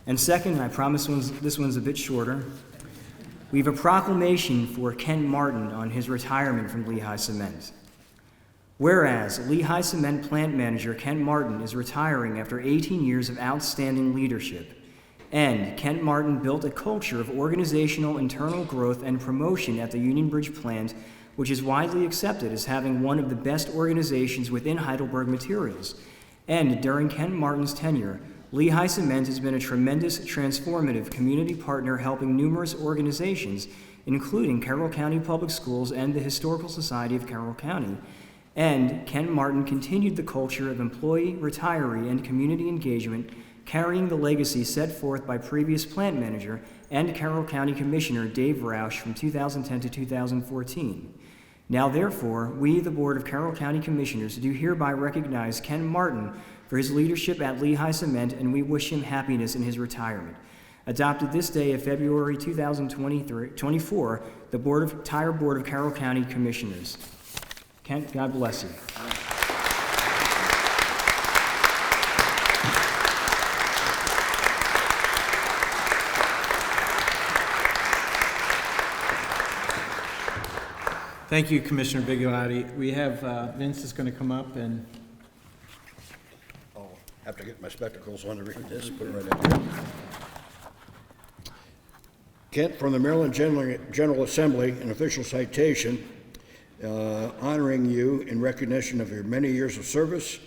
And second, I promise this one's a bit shorter. We have a proclamation for Kent Martin on his retirement from Lehigh Cement. Whereas Lehigh Cement plant manager Kent Martin is retiring after 18 years of outstanding leadership, and Kent Martin built a culture of organizational internal growth and promotion at the Union Bridge plant, which is widely accepted as having one of the best organizations within Heidelberg Materials. And during Kent Martin's tenure, Lehigh Cement has been a tremendous transformative community partner, helping numerous organizations, including Carroll County Public Schools and the Historical Society of Carroll County. And Kent Martin continued the culture of employee, retiree, and community engagement, carrying the legacy set forth by previous plant manager and Carroll County Commissioner Dave Roush from 2010 to 2014. Now therefore, we, the Board of Carroll County Commissioners, do hereby recognize Kent Martin for his leadership at Lehigh Cement, and we wish him happiness in his retirement. Adopted this day of February 2024, the entire Board of Carroll County Commissioners. Kent, God bless you. Thank you, Commissioner Bigliotti. We have Vince is going to come up and I'll have to get my spectacles on to read this, put it right up here. Kent, from the Maryland General Assembly, an official citation honoring you in recognition of your many years of service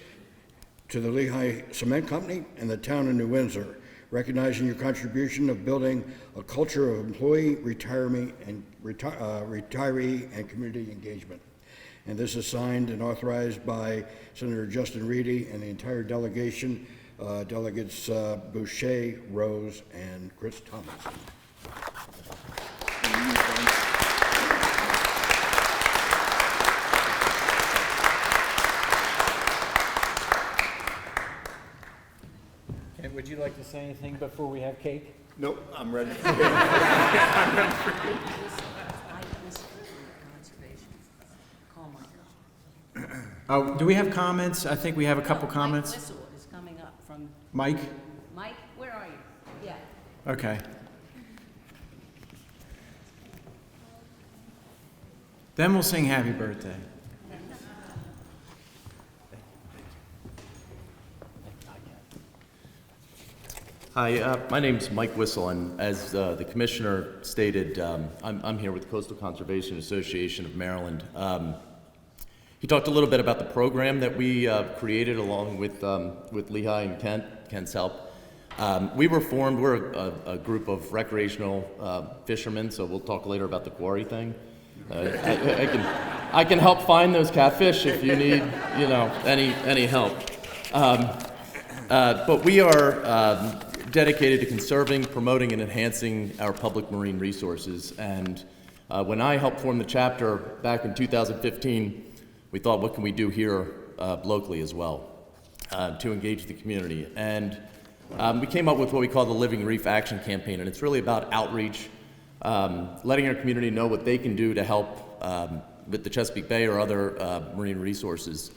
to the Lehigh Cement Company and the town of New Windsor, recognizing your contribution of building a culture of employee, retiree, and community engagement. And this is signed and authorized by Senator Justin Reedy and the entire delegation, Delegates Boucher, Rose, and Chris Thomas. Kent, would you like to say anything before we have cake? Nope, I'm ready. Oh, do we have comments? I think we have a couple comments. Mike Whistle is coming up from, Mike? Mike, where are you? Yeah. Okay. Then we'll sing happy birthday. Hi, my name's Mike Whistle, and as the commissioner stated, I'm here with the Coastal Conservation Association of Maryland. He talked a little bit about the program that we created along with Lehigh and Kent's help. We're a group of recreational fishermen, so we'll talk later about the quarry thing. I can help find those catfish if you need, any help. But we are dedicated to conserving, promoting, and enhancing our public marine resources. And when I helped form the chapter back in 2015, we thought, what can we do here locally as well to engage the community? And we came up with what we call the Living Reef Action Campaign, and it's really about outreach, letting our community know what they can do to help with the Chesapeake Bay or other marine resources.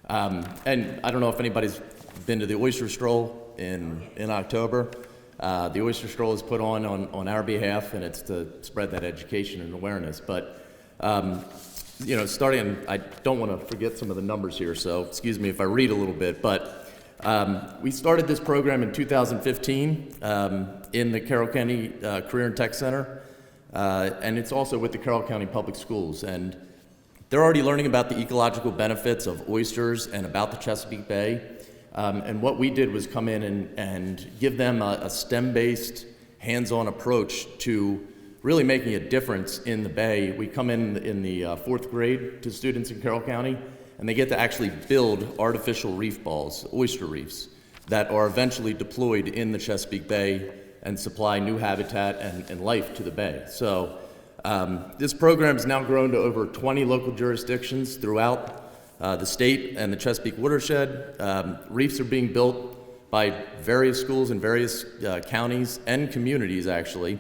And I don't know if anybody's been to the Oyster Stroll in October. The Oyster Stroll is put on our behalf, and it's to spread that education and awareness. But starting, I don't want to forget some of the numbers here, so excuse me if I read a little bit, but we started this program in 2015 in the Carroll County Career and Tech Center, and it's also with the Carroll County Public Schools. And they're already learning about the ecological benefits of oysters and about the Chesapeake Bay. And what we did was come in and give them a STEM-based, hands-on approach to really making a difference in the bay. We come in the fourth grade to students in Carroll County, and they get to actually build artificial reef balls, oyster reefs, that are eventually deployed in the Chesapeake Bay and supply new habitat and life to the bay. So this program has now grown to over 20 local jurisdictions throughout the state and the Chesapeake watershed. Reefs are being built by various schools in various counties and communities, actually.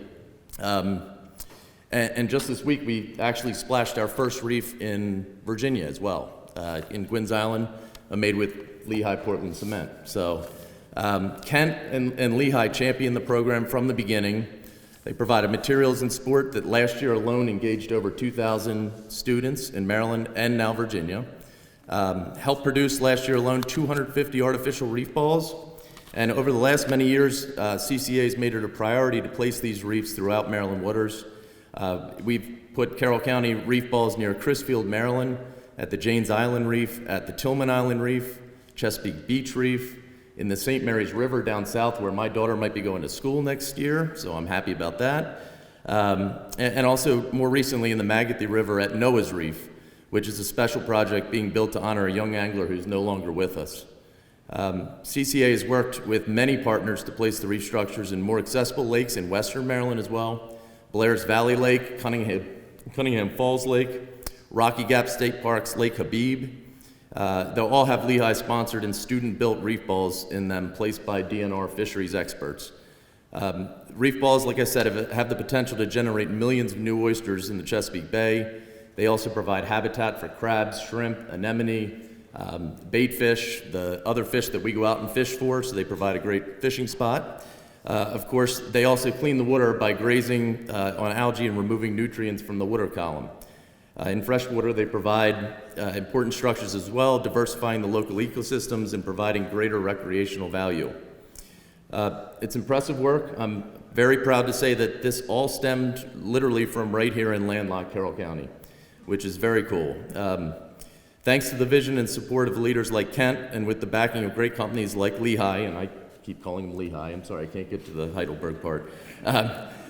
And just this week, we actually splashed our first reef in Virginia as well, in Gwynns Island, made with Lehigh Portland cement. So Kent and Lehigh championed the program from the beginning. They provided materials and support that last year alone engaged over 2,000 students in Maryland and now Virginia. Helped produce last year alone 250 artificial reef balls. And over the last many years, CCA has made it a priority to place these reefs throughout Maryland waters. We've put Carroll County reef balls near Crisfield, Maryland, at the Janes Island Reef, at the Tillman Island Reef, Chesapeake Beach Reef, in the St. Mary's River down south where my daughter might be going to school next year, so I'm happy about that. And also more recently in the Magathy River at Noah's Reef, which is a special project being built to honor a young angler who's no longer with us. CCA has worked with many partners to place the reef structures in more accessible lakes in western Maryland as well. Blair's Valley Lake, Cunningham Falls Lake, Rocky Gap State Park's Lake Habib. They'll all have Lehigh-sponsored and student-built reef balls in them placed by DNR fisheries experts. Reef balls, like I said, have the potential to generate millions of new oysters in the Chesapeake Bay. They also provide habitat for crabs, shrimp, anemone, bait fish, the other fish that we go out and fish for, so they provide a great fishing spot. Of course, they also clean the water by grazing on algae and removing nutrients from the water column. In freshwater, they provide important structures as well, diversifying the local ecosystems and providing greater recreational value. It's impressive work. I'm very proud to say that this all stemmed literally from right here in landlocked Carroll County, which is very cool. Thanks to the vision and support of leaders like Kent and with the backing of great companies like Lehigh, and I keep calling them Lehigh, I'm sorry, I can't get to the Heidelberg part.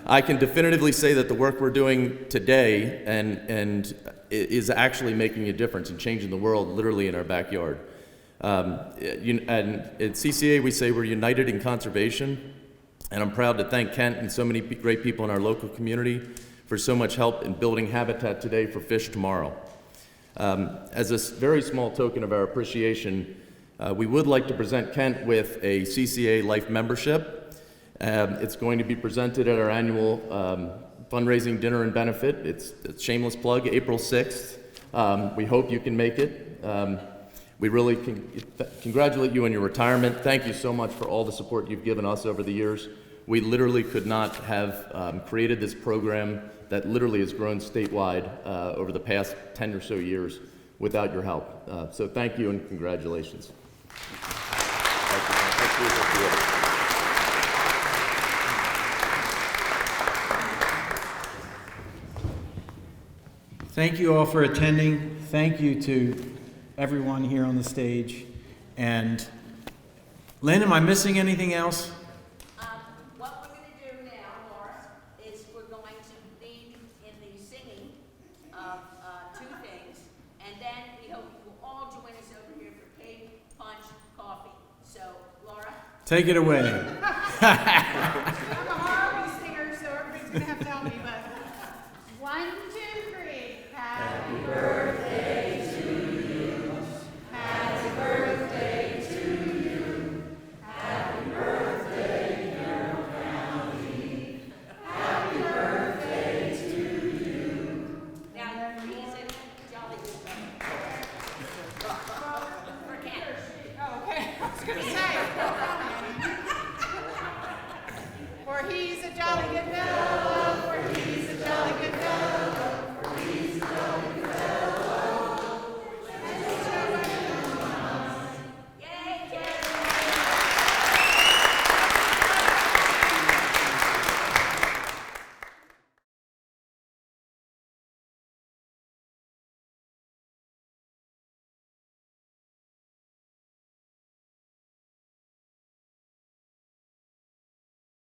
I can definitively say that the work we're doing today and is actually making a difference and changing the world literally in our backyard. And at CCA, we say we're united in conservation, and I'm proud to thank Kent and so many great people in our local community for so much help in building habitat today for fish tomorrow. As a very small token of our appreciation, we would like to present Kent with a CCA Life membership. It's going to be presented at our annual fundraising dinner and benefit. It's a shameless plug, April 6th. We hope you can make it. We really congratulate you on your retirement. Thank you so much for all the support you've given us over the years. We literally could not have created this program that literally has grown statewide over the past 10 or so years without your help. So thank you and congratulations. Thank you all for attending. Thank you to everyone here on the stage. And Lynn, am I missing anything else? What we're going to do now, Laura, is we're going to lead in the singing of two things, and then we hope you will all join us over here for cake, punch, coffee. So, Laura? Take it away.